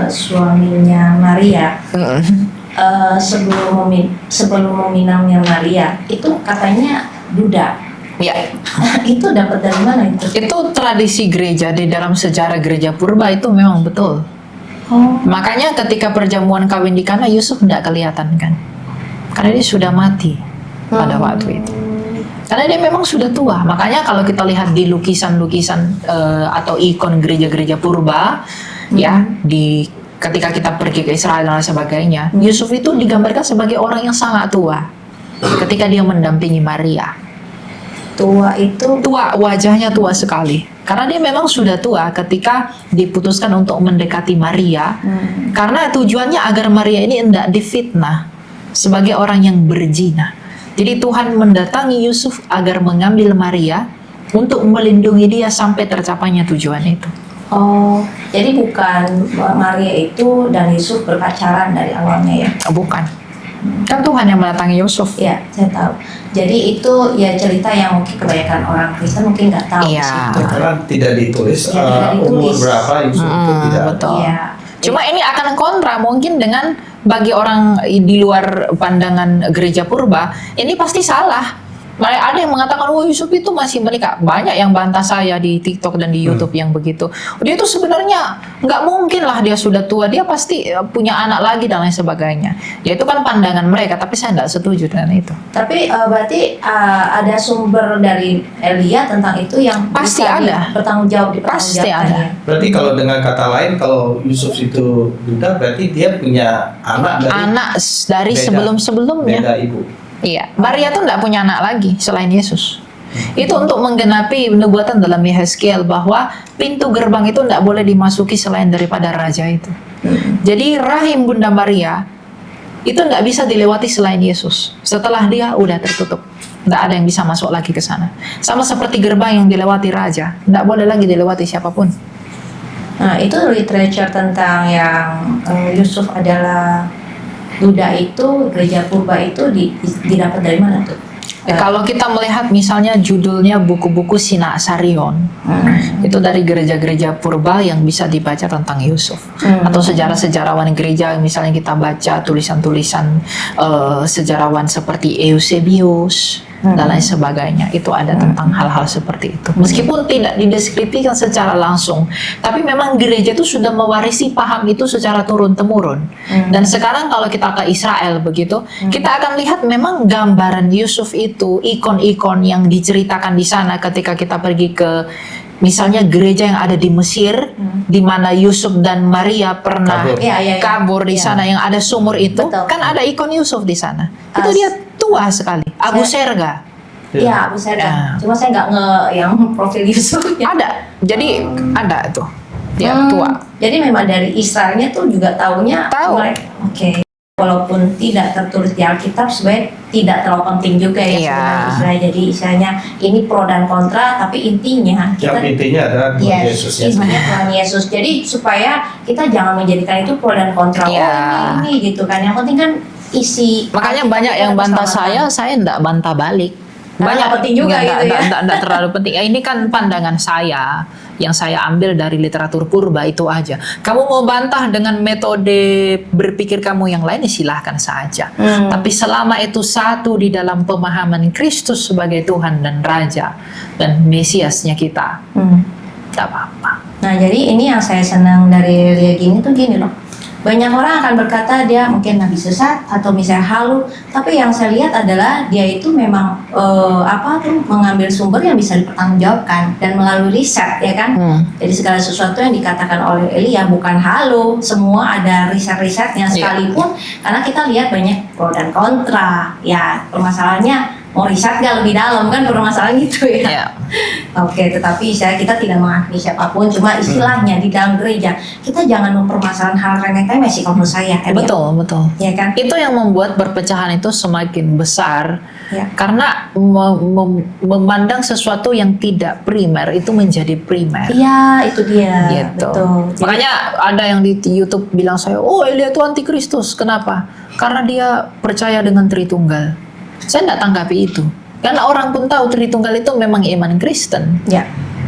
suaminya Maria, sebelum meminangnya Maria, itu katanya duda. Ya. Itu dapat dari mana itu? Itu tradisi gereja, di dalam sejarah gereja purba itu memang betul. Makanya ketika perjamuan kawin di Kana, Yusuf tidak kelihatan kan, karena dia sudah mati pada waktu itu. Karena dia memang sudah tua. Makanya kalau kita lihat di lukisan-lukisan atau ikon gereja-gereja purba, ya ketika kita pergi ke Israel dan sebagainya, Yusuf itu digambarkan sebagai orang yang sangat tua ketika dia mendampingi Maria. Tua itu? Tua, wajahnya tua sekali. Karena dia memang sudah tua ketika diputuskan untuk mendekati Maria. Karena tujuannya agar Maria ini tidak difitnah sebagai orang yang berzina. Jadi Tuhan mendatangi Yusuf agar mengambil Maria untuk melindungi dia sampai tercapainya tujuan itu. Oh, jadi bukan Maria itu dan Yusuf berpacaran dari awalnya ya? Bukan. Kan Tuhan yang mendatangi Yusuf. Ya, saya tahu. Jadi itu ya cerita yang mungkin kebanyakan orang Kristen mungkin nggak tahu. Iya. Karena tidak ditulis umur berapa Yusuf itu tidak. Betul. Ya. Cuma ini akan kontra mungkin dengan bagi orang di luar pandangan gereja purba, ini pasti salah. Ada yang mengatakan, oh Yusuf itu masih menikah. Banyak yang bantah saya di TikTok dan di YouTube yang begitu. Dia itu sebenarnya nggak mungkin lah, dia sudah tua, dia pasti punya anak lagi dan lain sebagainya. Ya itu kan pandangan mereka, tapi saya nggak setuju dengan itu. Tapi berarti ada sumber dari Elia tentang itu yang pasti bisa ada. Bertanggung jawab, Pasti ada. ya? Berarti kalau dengan kata lain, kalau Yusuf itu duda, berarti dia punya anak dari sebelum-sebelumnya. Beda ibu. Iya, Maria tuh nggak punya anak lagi selain Yesus. Itu untuk menggenapi nubuatan dalam Yehezkiel bahwa pintu gerbang itu nggak boleh dimasuki selain daripada raja itu. Jadi rahim Bunda Maria itu nggak bisa dilewati selain Yesus. Setelah dia udah tertutup. Tidak ada yang bisa masuk lagi ke sana. Sama seperti gerbang yang dilewati raja, tidak boleh lagi dilewati siapapun. Nah, itu literature tentang yang Yusuf adalah Buddha itu, gereja purba itu didapat dari mana tuh? Kalau kita melihat misalnya judulnya buku-buku Sinasarion, itu dari gereja-gereja purba yang bisa dibaca tentang Yusuf. Atau sejarah-sejarawan gereja, misalnya kita baca tulisan-tulisan sejarawan seperti Eusebius dan lain sebagainya, itu ada tentang hal-hal seperti itu. Meskipun tidak dideskripsikan secara langsung, tapi memang gereja itu sudah mewarisi paham itu secara turun-temurun. Dan sekarang kalau kita ke Israel begitu, kita akan lihat memang gambaran Yusuf itu, ikon-ikon yang diceritakan di sana ketika kita pergi ke misalnya gereja yang ada di Mesir, di mana Yusuf dan Maria pernah Kabur. kabur di Iya. sana, yang ada sumur itu, Betul. kan ada ikon Yusuf di sana. Itu dia tua sekali, Abu Serga. Iya, Abu Serga. Ya. Cuma saya nggak yang profil Yusufnya. Ada, jadi ada tuh, dia tua. Jadi memang dari Israelnya tuh juga taunya. Tahu. Oke. Walaupun tidak tertulis di Alkitab, sebenarnya tidak terlalu penting juga ya Iya. sebenarnya Israel. Jadi istilahnya ini pro dan kontra, tapi intinya kita Yang intinya adalah Tuhan Yes, Yesus ya. intinya Tuhan Yesus. Jadi supaya kita jangan menjadikan itu pro dan kontra. Iya. Oh ini gitu kan. Yang penting kan isi. Makanya Alkitab banyak itu yang ada bantah keselamatan. saya enggak bantah balik. Karena nggak penting juga gitu ya. Enggak terlalu penting. Ya, ini kan pandangan saya yang saya ambil dari literatur purba itu aja. Kamu mau bantah dengan metode berpikir kamu yang lain, silahkan saja. Tapi selama itu satu di dalam pemahaman Kristus sebagai Tuhan dan Raja dan Mesiasnya kita, tidak apa-apa. Nah, jadi ini yang saya senang dari Elia gini tuh gini loh. Banyak orang akan berkata dia mungkin nabi sesat atau misalnya halu, tapi yang saya lihat adalah dia itu memang mengambil sumber yang bisa dipertanggungjawabkan dan melalui riset ya kan. Jadi segala sesuatu yang dikatakan oleh Elia bukan halu, semua ada riset-risetnya sekalipun karena kita lihat banyak pro dan kontra. Ya, permasalahannya mau riset gak lebih dalam kan permasalahan gitu ya. Ya. Oke, tetapi kita tidak menghakimi siapapun, cuma istilahnya di dalam gereja kita jangan mempermasalahan hal remeh-temeh sih kalau menurut saya. Betul, betul. Ya kan? Itu yang membuat perpecahan itu semakin besar. Ya. Karena memandang sesuatu yang tidak primer itu menjadi primer. Iya, itu dia. Gitu. Betul. Jadi, Makanya ada yang di YouTube bilang saya, oh Elia itu antikristus. Kenapa? Karena dia percaya dengan Tritunggal. Saya tidak tanggapi itu. Karena orang pun tahu Tritunggal itu memang iman Kristen ya.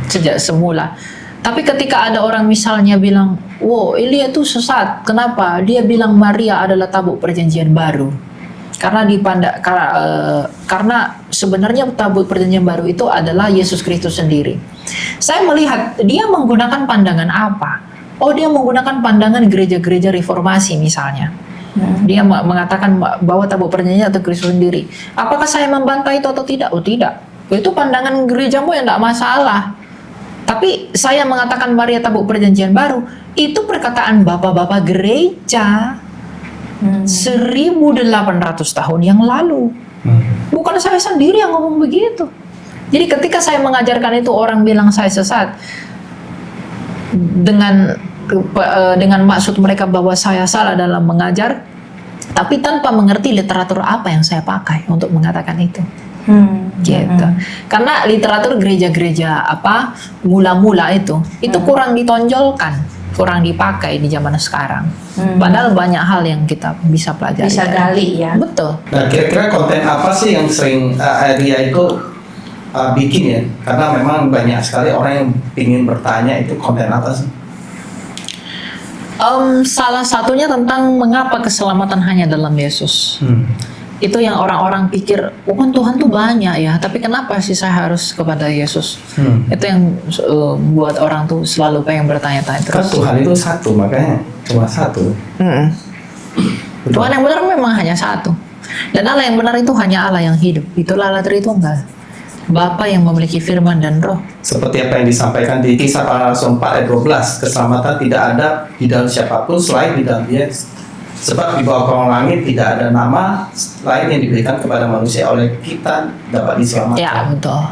sejak semula. Tapi ketika ada orang misalnya bilang, wow Elia itu sesat. Kenapa? Dia bilang Maria adalah tabut perjanjian baru. Karena sebenarnya tabut perjanjian baru itu adalah Yesus Kristus sendiri. Saya melihat dia menggunakan pandangan apa? Oh, dia menggunakan pandangan gereja-gereja reformasi misalnya. Dia mengatakan bahwa tabut perjanjian atau Kristus sendiri. Apakah saya membantah itu atau tidak? Oh tidak. Itu pandangan gerejamu yang tidak masalah. Tapi saya mengatakan Maria tabut perjanjian baru, itu perkataan bapak-bapak gereja 1800 tahun yang lalu. Bukan saya sendiri yang ngomong begitu. Jadi ketika saya mengajarkan itu, orang bilang saya sesat dengan maksud mereka bahwa saya salah dalam mengajar, tapi tanpa mengerti literatur apa yang saya pakai untuk mengatakan itu. Gitu. Karena literatur gereja-gereja mula-mula itu kurang ditonjolkan, kurang dipakai di zaman sekarang. Padahal banyak hal yang kita bisa pelajari. Bisa gali ya. Betul. Nah, kira-kira konten apa sih yang sering Elia itu bikin ya? Karena memang banyak sekali orang yang ingin bertanya itu konten apa sih? Salah satunya tentang mengapa keselamatan hanya dalam Yesus. Itu yang orang-orang pikir, oh kan Tuhan tuh banyak ya, tapi kenapa sih saya harus kepada Yesus? Itu yang buat orang tuh selalu pengen bertanya-tanya Kan terus. Tuhan itu satu, makanya cuma satu. Tuhan yang benar memang hanya satu. Dan Allah yang benar itu hanya Allah yang hidup. Itulah Allah Tritunggal. Bapa yang memiliki firman dan roh. Seperti apa yang disampaikan di Kisah Para Rasul 4 ayat 12, keselamatan tidak ada di dalam siapapun selain di dalam Dia. Sebab di bawah kolong langit tidak ada nama lain yang diberikan kepada manusia oleh kita dapat diselamatkan. Ya, betul.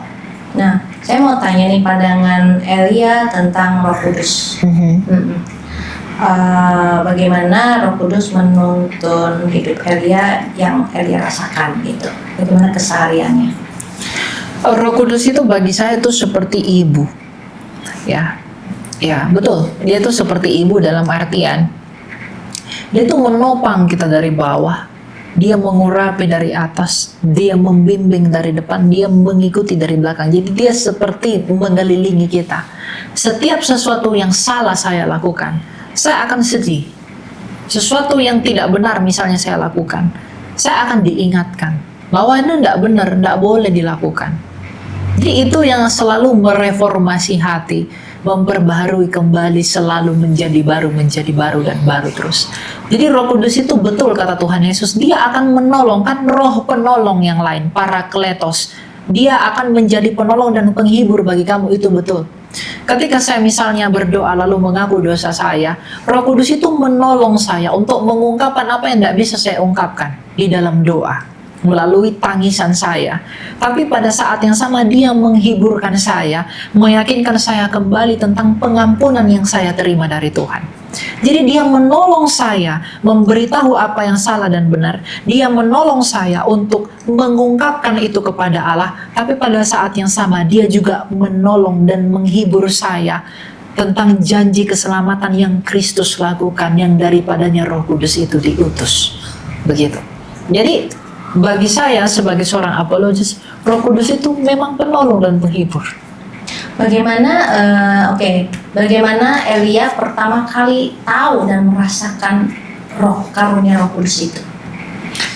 Nah, saya mau tanya nih pandangan Elia tentang Roh Kudus. Bagaimana Roh Kudus menuntun hidup Elia yang Elia rasakan gitu? Bagaimana kesehariannya? Roh Kudus itu bagi saya itu seperti ibu. Ya. Ya, betul. Dia itu seperti ibu dalam artian dia itu menopang kita dari bawah. Dia mengurapi dari atas, dia membimbing dari depan, dia mengikuti dari belakang. Jadi dia seperti mengelilingi kita. Setiap sesuatu yang salah saya lakukan, saya akan sedih. Sesuatu yang tidak benar misalnya saya lakukan, saya akan diingatkan bahwa ini tidak benar, tidak boleh dilakukan. Jadi itu yang selalu mereformasi hati, memperbaharui kembali, selalu menjadi baru dan baru terus. Jadi Roh Kudus itu betul kata Tuhan Yesus, dia akan menolong, kan roh penolong yang lain, Parakletos. Dia akan menjadi penolong dan penghibur bagi kamu, itu betul. Ketika saya misalnya berdoa lalu mengaku dosa saya, Roh Kudus itu menolong saya untuk mengungkapkan apa yang tidak bisa saya ungkapkan di dalam doa, melalui tangisan saya. Tapi pada saat yang sama dia menghiburkan saya, meyakinkan saya kembali tentang pengampunan yang saya terima dari Tuhan. Jadi dia menolong saya memberitahu apa yang salah dan benar. Dia menolong saya untuk mengungkapkan itu kepada Allah. Tapi pada saat yang sama dia juga menolong dan menghibur saya tentang janji keselamatan yang Kristus lakukan, yang daripadanya Roh Kudus itu diutus. Begitu. Jadi bagi saya sebagai seorang apologis, Roh Kudus itu memang penolong dan penghibur. Bagaimana Elia pertama kali tahu dan merasakan karunia Roh Kudus itu?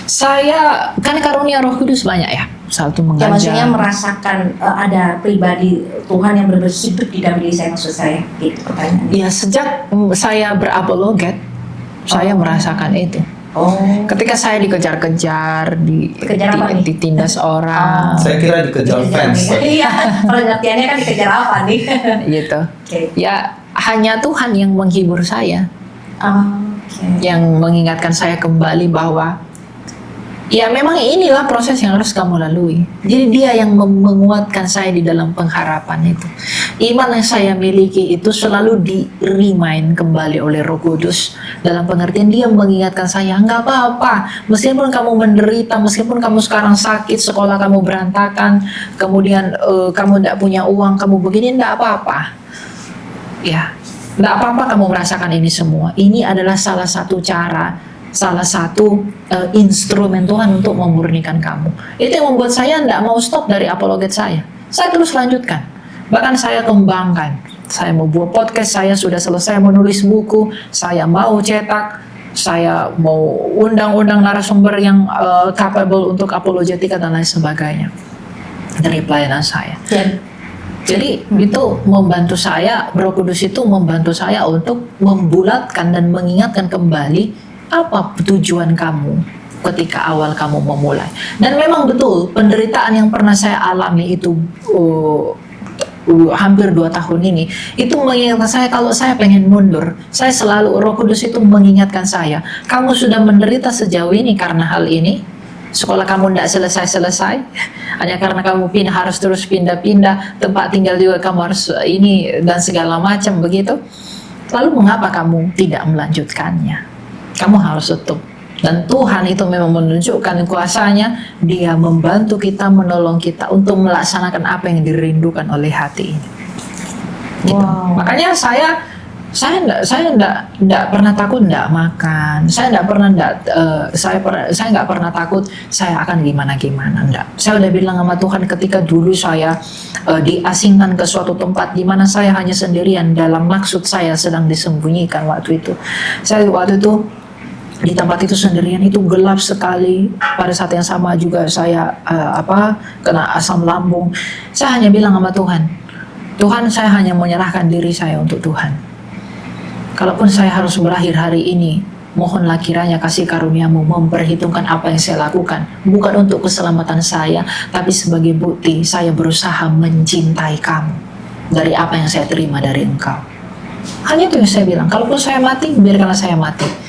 Saya kan karunia Roh Kudus banyak ya. Satu Ya, mengajar. maksudnya merasakan ada pribadi Tuhan yang benar-benar hidup di dalam diri saya, maksud saya gitu pertanyaannya. Ya sejak saya berapologet, saya merasakan itu. Ketika saya dikejar-kejar, Dikejar apa nih? ditindas orang, Saya kira dikejar fans. Iya, pengertiannya kan dikejar apa nih? gitu. Oke. Ya hanya Tuhan yang menghibur saya, yang mengingatkan saya kembali bahwa ya memang inilah proses yang harus kamu lalui. Jadi dia yang menguatkan saya di dalam pengharapan itu. Iman yang saya miliki itu selalu di-remind kembali oleh Roh Kudus. Dalam pengertian dia mengingatkan saya, enggak apa-apa. Meskipun kamu menderita, meskipun kamu sekarang sakit, sekolah kamu berantakan, kemudian kamu tidak punya uang, kamu begini, enggak apa-apa. Ya, enggak apa-apa kamu merasakan ini semua. Ini adalah salah satu cara, salah satu instrumen Tuhan untuk memurnikan kamu. Itu yang membuat saya tidak mau stop dari apologet saya. Saya terus lanjutkan. Bahkan saya kembangkan. Saya mau buat podcast, saya sudah selesai menulis buku, saya mau cetak, saya mau undang-undang narasumber yang capable untuk apologetika dan lain sebagainya dari pelayanan saya. Jadi itu membantu saya, Roh Kudus itu membantu saya untuk membulatkan dan mengingatkan kembali apa tujuan kamu ketika awal kamu memulai. Dan memang betul, penderitaan yang pernah saya alami itu hampir 2 tahun ini, itu mengingatkan saya kalau saya pengen mundur. Saya selalu, Roh Kudus itu mengingatkan saya, kamu sudah menderita sejauh ini karena hal ini. Sekolah kamu tidak selesai-selesai, hanya karena kamu harus terus pindah-pindah, tempat tinggal juga kamu harus ini dan segala macam begitu. Lalu mengapa kamu tidak melanjutkannya? Kamu harus tutup. Dan Tuhan itu memang menunjukkan kuasanya, dia membantu kita, menolong kita untuk melaksanakan apa yang dirindukan oleh hati ini. Gitu. Wow. Makanya saya enggak pernah takut enggak makan. Saya enggak pernah takut saya akan gimana enggak. Saya udah bilang sama Tuhan ketika dulu saya diasingkan ke suatu tempat di mana saya hanya sendirian, dalam maksud saya sedang disembunyikan waktu itu. Saya waktu itu di tempat itu sendirian, itu gelap sekali. Pada saat yang sama juga saya kena asam lambung. Saya hanya bilang sama Tuhan, saya hanya menyerahkan diri saya untuk Tuhan. Kalaupun saya harus berakhir hari ini, mohonlah kiranya kasih karuniamu memperhitungkan apa yang saya lakukan, bukan untuk keselamatan saya, tapi sebagai bukti saya berusaha mencintai kamu dari apa yang saya terima dari engkau. Hanya itu yang saya bilang. Kalaupun saya mati, biarkanlah saya mati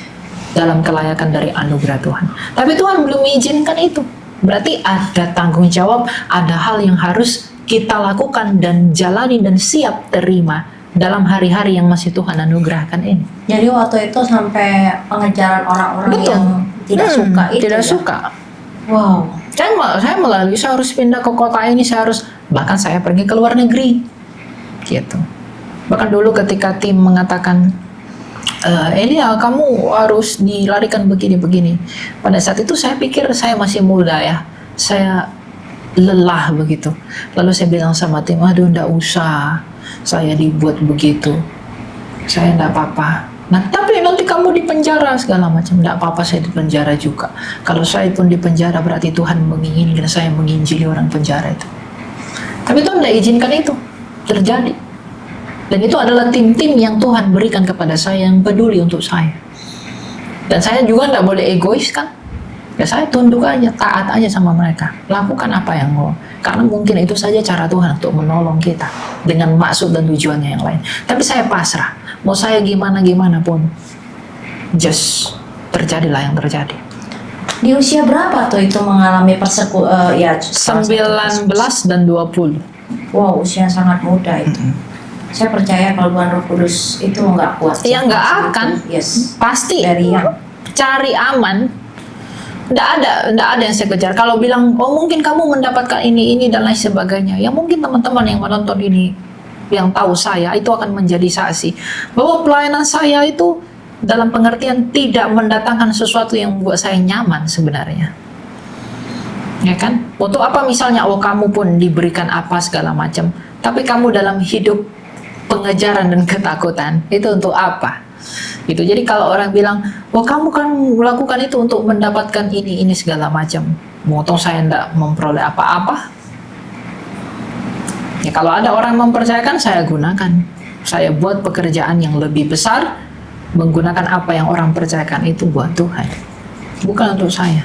dalam kelayakan dari anugerah Tuhan. Tapi Tuhan belum mengizinkan itu. Berarti ada tanggung jawab, ada hal yang harus kita lakukan dan jalani dan siap terima dalam hari-hari yang masih Tuhan anugerahkan ini. Jadi waktu itu sampai pengejaran orang-orang Betul. yang tidak suka itu tidak ya? suka. Wow. Saya melalui, saya harus pindah ke kota ini, bahkan saya pergi ke luar negeri, gitu. Bahkan dulu ketika tim mengatakan, Elia kamu harus dilarikan begini-begini. Pada saat itu saya pikir saya masih muda ya, saya lelah begitu. Lalu saya bilang sama tim, aduh ndak usah saya dibuat begitu, saya ndak apa-apa. Nah, tapi nanti kamu di penjara segala macam. Nggak apa-apa saya di penjara juga. Kalau saya pun di penjara berarti Tuhan menginginkan saya menginjili orang penjara itu. Tapi Tuhan tidak izinkan itu terjadi. Dan itu adalah tim-tim yang Tuhan berikan kepada saya yang peduli untuk saya. Dan saya juga nggak boleh egois kan. Ya saya tunduk aja, taat aja sama mereka. Lakukan apa yang mau. Karena mungkin itu saja cara Tuhan untuk menolong kita dengan maksud dan tujuannya yang lain. Tapi saya pasrah. Mau saya gimana pun, just terjadilah yang terjadi. Di usia berapa tuh itu mengalami persekusi? 19 dan 20. Wow, usia sangat muda itu. Saya percaya kalau Tuhan Roh Kudus itu nggak kuat. Ya nggak akan. Yes. Pasti. Dari yang Cari aman. Nggak ada yang saya kejar. Kalau bilang, oh mungkin kamu mendapatkan ini dan lain sebagainya. Ya mungkin teman-teman yang menonton ini, yang tahu saya, itu akan menjadi saksi. Bahwa pelayanan saya itu dalam pengertian tidak mendatangkan sesuatu yang membuat saya nyaman sebenarnya. Ya kan? Untuk apa misalnya, oh kamu pun diberikan apa segala macam. Tapi kamu dalam hidup pengejaran dan ketakutan, itu untuk apa? Gitu. Jadi kalau orang bilang, oh kamu kan melakukan itu untuk mendapatkan ini segala macam, motong saya tidak memperoleh apa-apa. Ya kalau ada orang mempercayakan, saya gunakan. Saya buat pekerjaan yang lebih besar, menggunakan apa yang orang percayakan itu buat Tuhan, bukan untuk saya.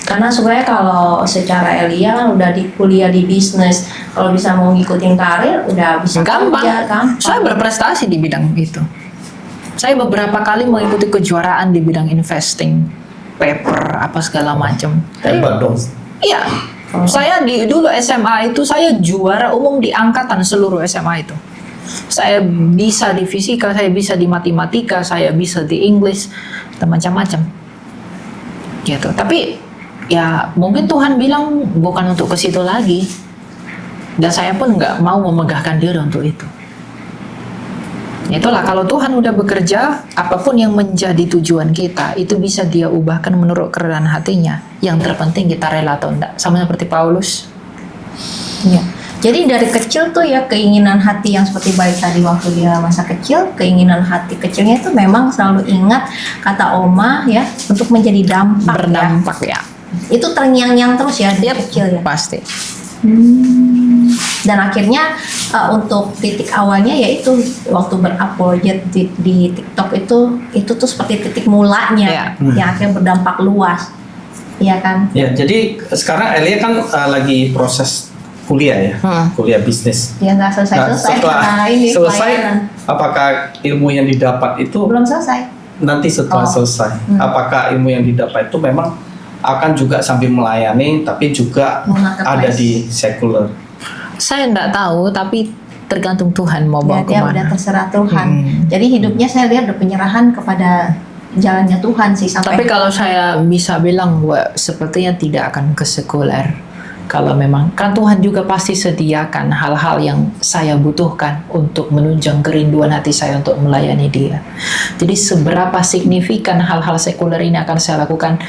karena sebenarnya kalau secara Elia kan udah di kuliah di bisnis, kalau bisa mau ngikutin karir udah bisa Gampang. kerja, gampang. Saya berprestasi di bidang itu. Saya beberapa kali mengikuti kejuaraan di bidang investing, paper, apa segala macam. Hebat dong. Iya. Saya dulu SMA itu saya juara umum di angkatan seluruh SMA itu. Saya bisa di fisika, saya bisa di matematika, saya bisa di English, dan macam-macam. Gitu. Tapi ya mungkin Tuhan bilang bukan untuk ke situ lagi. Dan saya pun nggak mau memegahkan diri untuk itu. Itulah kalau Tuhan udah bekerja, apapun yang menjadi tujuan kita itu bisa Dia ubahkan menurut kerelaan hatinya. Yang terpenting kita rela atau enggak. Sama seperti Paulus. Ya. Jadi dari kecil tuh ya keinginan hati yang seperti baik tadi waktu dia masa kecil, keinginan hati kecilnya itu memang selalu ingat kata Oma ya untuk menjadi dampak. Berdampak ya. Itu terngiang-ngiang terus ya dari kecil ya. Pasti. Dan akhirnya untuk titik awalnya yaitu waktu berupload di TikTok itu tuh seperti titik mulanya Ya. yang akhirnya berdampak luas, ya kan? Ya, jadi sekarang Elia kan lagi proses kuliah ya, kuliah bisnis. Ya nggak selesai setelah karena ini selesai, pelayanan. apakah ilmu yang didapat itu Belum selesai. nanti setelah selesai, apakah ilmu yang didapat itu memang akan juga sambil melayani, tapi juga Marketplace. ada di sekuler? Saya enggak tahu, tapi tergantung Tuhan mau bawa Dia udah kemana. terserah Tuhan. Jadi hidupnya saya lihat udah penyerahan kepada jalannya Tuhan sih sampai. Tapi kalau saya bisa bilang, wah, sepertinya tidak akan ke sekuler. Kalau memang, kan Tuhan juga pasti sediakan hal-hal yang saya butuhkan untuk menunjang kerinduan hati saya untuk melayani Dia. Jadi seberapa signifikan hal-hal sekuler ini akan saya lakukan,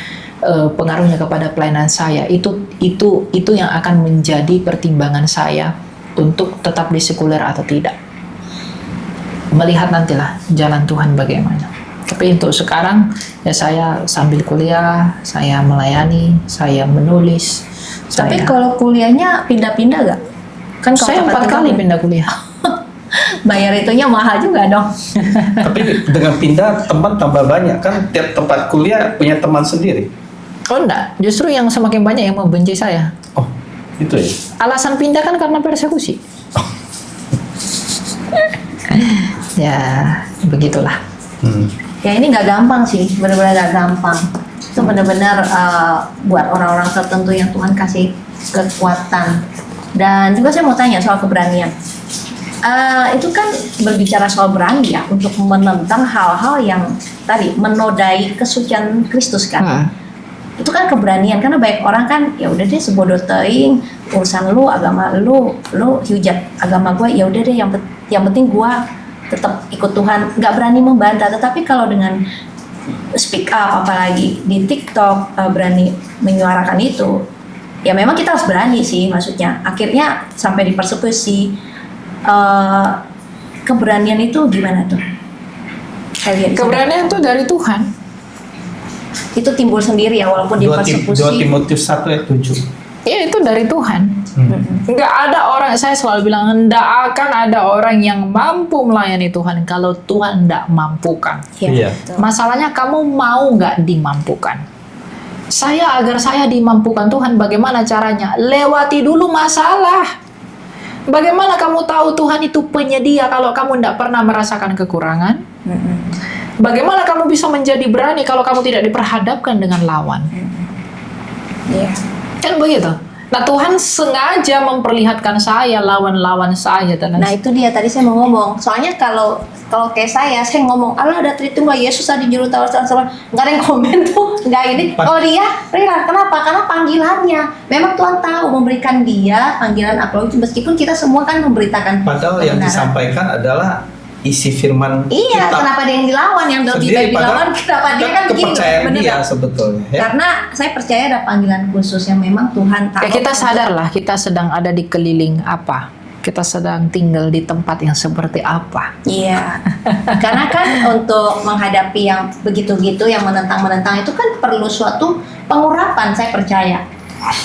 pengaruhnya kepada pelayanan saya, itu yang akan menjadi pertimbangan saya untuk tetap di sekuler atau tidak. Melihat nantilah jalan Tuhan bagaimana. Tapi untuk sekarang ya saya sambil kuliah, saya melayani, saya menulis. Tapi saya, kalau kuliahnya pindah-pindah gak? Kan kalau saya 4 tempat kali tinggal- pindah kuliah. bayar itunya mahal juga dong. Tapi dengan pindah teman tambah banyak kan, tiap tempat kuliah punya teman sendiri. Oh enggak, justru yang semakin banyak yang membenci saya. Oh, itu ya. Alasan pindah kan karena persekusi. Ya, begitulah. Ya ini nggak gampang sih, benar-benar nggak gampang. Itu benar-benar buat orang-orang tertentu yang Tuhan kasih kekuatan. Dan juga saya mau tanya soal keberanian. Itu kan berbicara soal berani ya untuk menentang hal-hal yang tadi menodai kesucian Kristus kan. Itu kan keberanian, karena banyak orang kan ya udah deh sebodoh teuing, urusan lu, agama lu hujat agama gue, ya udah deh yang penting gue tetap ikut Tuhan, nggak berani membantah. Tetapi kalau dengan speak up, apalagi di TikTok, berani menyuarakan itu, ya memang kita harus berani sih, maksudnya akhirnya sampai dipersekusi. Keberanian itu gimana tuh? Keberanian itu dari Tuhan. Itu timbul sendiri ya, walaupun 2 dipersekusi. Timotius 1 ayat 7. Ya itu dari Tuhan. Nggak ada orang, saya selalu bilang, nggak akan ada orang yang mampu melayani Tuhan kalau Tuhan nggak mampukan. Iya. betul. Masalahnya kamu mau nggak dimampukan? Agar saya dimampukan Tuhan, bagaimana caranya? Lewati dulu masalah. Bagaimana kamu tahu Tuhan itu penyedia kalau kamu tidak pernah merasakan kekurangan? Bagaimana kamu bisa menjadi berani kalau kamu tidak diperhadapkan dengan lawan? Iya. Kan begitu. Nah, Tuhan sengaja memperlihatkan saya lawan-lawan saya dan Nah itu dia tadi saya mau ngomong. Soalnya kalau kayak saya ngomong, Allah ada Tritunggal, Yesus ada juru tawar, nggak ada yang komen tuh, nggak ini. Kalau dia, rela. Kenapa? Karena panggilannya. Memang Tuhan tahu memberikan dia panggilan apa itu, meskipun kita semua kan memberitakan. Padahal yang kebenaran. disampaikan adalah isi firman Iya, kitab kenapa dia yang dilawan, yang lebih baik dilawan, kenapa dia kan begini? kepercayaan Bener dia nggak? sebetulnya ya. Karena saya percaya ada panggilan khusus yang memang Tuhan tahu. ya kita sadarlah kita sedang ada di keliling apa. Kita sedang tinggal di tempat yang seperti apa. Iya, karena kan untuk menghadapi yang begitu-gitu, yang menentang-menentang itu kan perlu suatu pengurapan, saya percaya.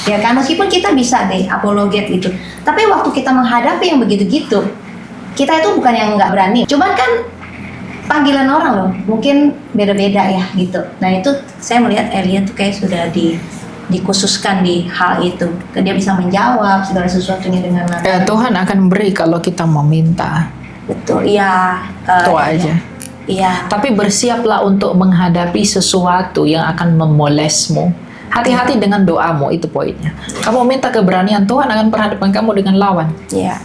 Ya kan, meskipun kita bisa deh apologet gitu, tapi waktu kita menghadapi yang begitu-gitu, kita itu bukan yang nggak berani. Cuman kan panggilan orang loh, mungkin beda-beda ya gitu. Nah itu saya melihat Elia tuh kayak sudah dikhususkan di hal itu, dia bisa menjawab segala sesuatunya dengan Ya, Tuhan akan beri kalau kita meminta. betul. Iya, Itu aja. Iya. Tapi bersiaplah untuk menghadapi sesuatu yang akan memolesmu. Hati-hati dengan doamu, itu poinnya. Kamu minta keberanian, Tuhan akan perhadapkan kamu dengan lawan. Iya.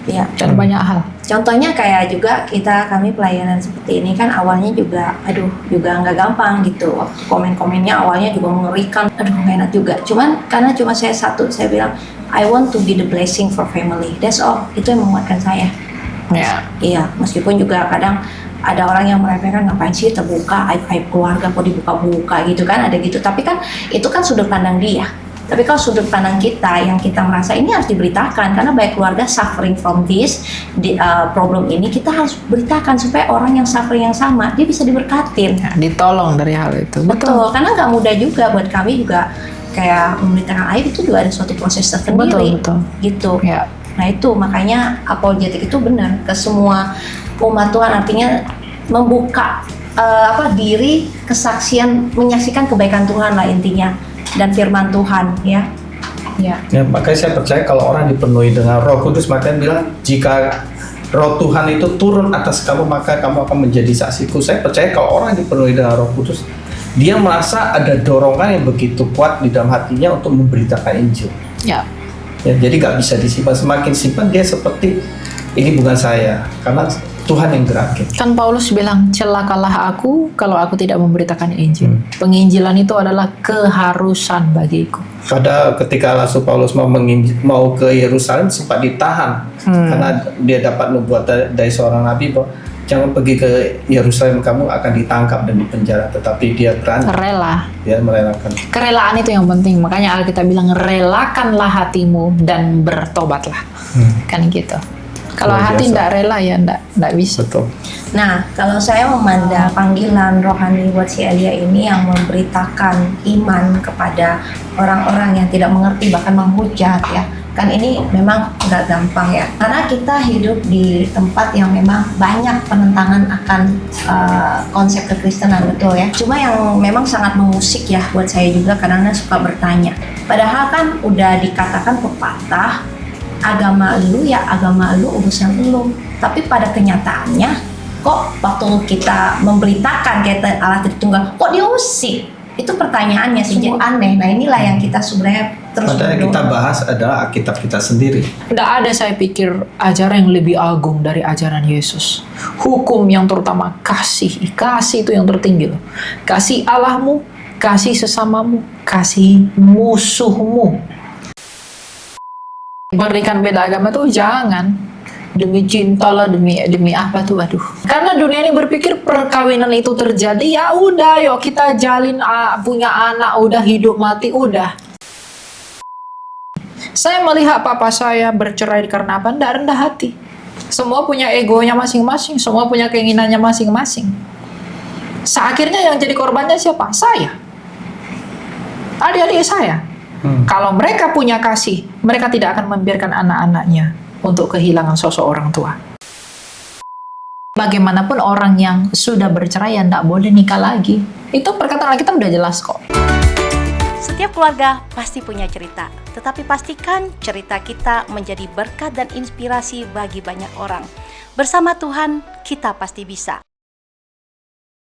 Iya. Dan banyak hal. Contohnya kayak juga kami pelayanan seperti ini kan awalnya juga nggak gampang gitu. Waktu komen-komennya awalnya juga mengerikan, nggak enak juga. Cuman karena cuma saya bilang I want to be the blessing for family. That's all. Itu yang menguatkan saya. Ya. Iya, meskipun juga kadang ada orang yang meremehkan, ngapain sih terbuka aib keluarga kok dibuka-buka gitu kan, ada gitu. Tapi kan itu kan sudut pandang dia. Tapi kalau sudut pandang kita yang kita merasa ini harus diberitakan, karena banyak keluarga suffering from this problem ini, kita harus beritakan supaya orang yang suffering yang sama dia bisa diberkatin. Ya, ditolong dari hal itu. Betul, karena nggak mudah juga buat kami juga kayak memberitakan aib itu juga ada suatu proses tersendiri. Betul. Gitu. Ya. Nah itu makanya apologetik itu benar ke semua umat Tuhan, artinya membuka diri, kesaksian, menyaksikan kebaikan Tuhan lah intinya, dan firman Tuhan ya. Ya. Ya, makanya saya percaya kalau orang dipenuhi dengan Roh Kudus, makanya bilang jika Roh Tuhan itu turun atas kamu maka kamu akan menjadi saksiku. Saya percaya kalau orang dipenuhi dengan Roh Kudus, dia merasa ada dorongan yang begitu kuat di dalam hatinya untuk memberitakan Injil. Ya. Ya, jadi nggak bisa disimpan. Semakin simpan dia seperti ini bukan saya, karena Tuhan yang gerakin. Kan Paulus bilang, celakalah aku kalau aku tidak memberitakan Injil. Penginjilan itu adalah keharusan bagiku. Pada ketika Rasul Paulus mau ke Yerusalem sempat ditahan karena dia dapat nubuat dari seorang nabi bahwa jangan pergi ke Yerusalem, kamu akan ditangkap dan dipenjara. Tetapi dia berani, Rela. dia merelakan. Kerelaan itu yang penting. Makanya Alkitab bilang, relakanlah hatimu dan bertobatlah. Kan gitu. Kalau Luar hati biasa. tidak rela ya tidak bisa. Betul. Nah, kalau saya memandang panggilan rohani buat si Elia ini yang memberitakan iman kepada orang-orang yang tidak mengerti, bahkan menghujat ya. Kan ini memang nggak gampang ya. Karena kita hidup di tempat yang memang banyak penentangan akan konsep kekristenan, betul ya. Cuma yang memang sangat mengusik ya buat saya juga, kadang-kadang suka bertanya. Padahal kan udah dikatakan pepatah, agama lu ya agama lu, urusan lu. Tapi pada kenyataannya kok waktu kita memberitakan kayak Allah Tritunggal kok diusik? Itu pertanyaannya sih, jadi aneh. Nah inilah yang kita sebenarnya terus Padahal kita bahas adalah Alkitab kita sendiri. Tidak ada saya pikir ajaran yang lebih agung dari ajaran Yesus. Hukum yang terutama kasih itu yang tertinggi loh. Kasih Allahmu, kasih sesamamu, kasih musuhmu. Berikan beda agama tuh jangan. Demi cinta lah, demi apa tuh, aduh. Karena dunia ini berpikir perkawinan itu terjadi, ya udah, yuk kita jalin, punya anak, udah hidup mati, udah. Saya melihat papa saya bercerai karena apa? Nggak rendah hati. Semua punya egonya masing-masing, semua punya keinginannya masing-masing. Akhirnya yang jadi korbannya siapa? Saya. Adik-adik saya. Kalau mereka punya kasih, mereka tidak akan membiarkan anak-anaknya untuk kehilangan sosok orang tua. Bagaimanapun orang yang sudah bercerai yang tidak boleh nikah lagi. Itu perkataan kita udah jelas kok. Setiap keluarga pasti punya cerita, tetapi pastikan cerita kita menjadi berkat dan inspirasi bagi banyak orang. Bersama Tuhan, kita pasti bisa.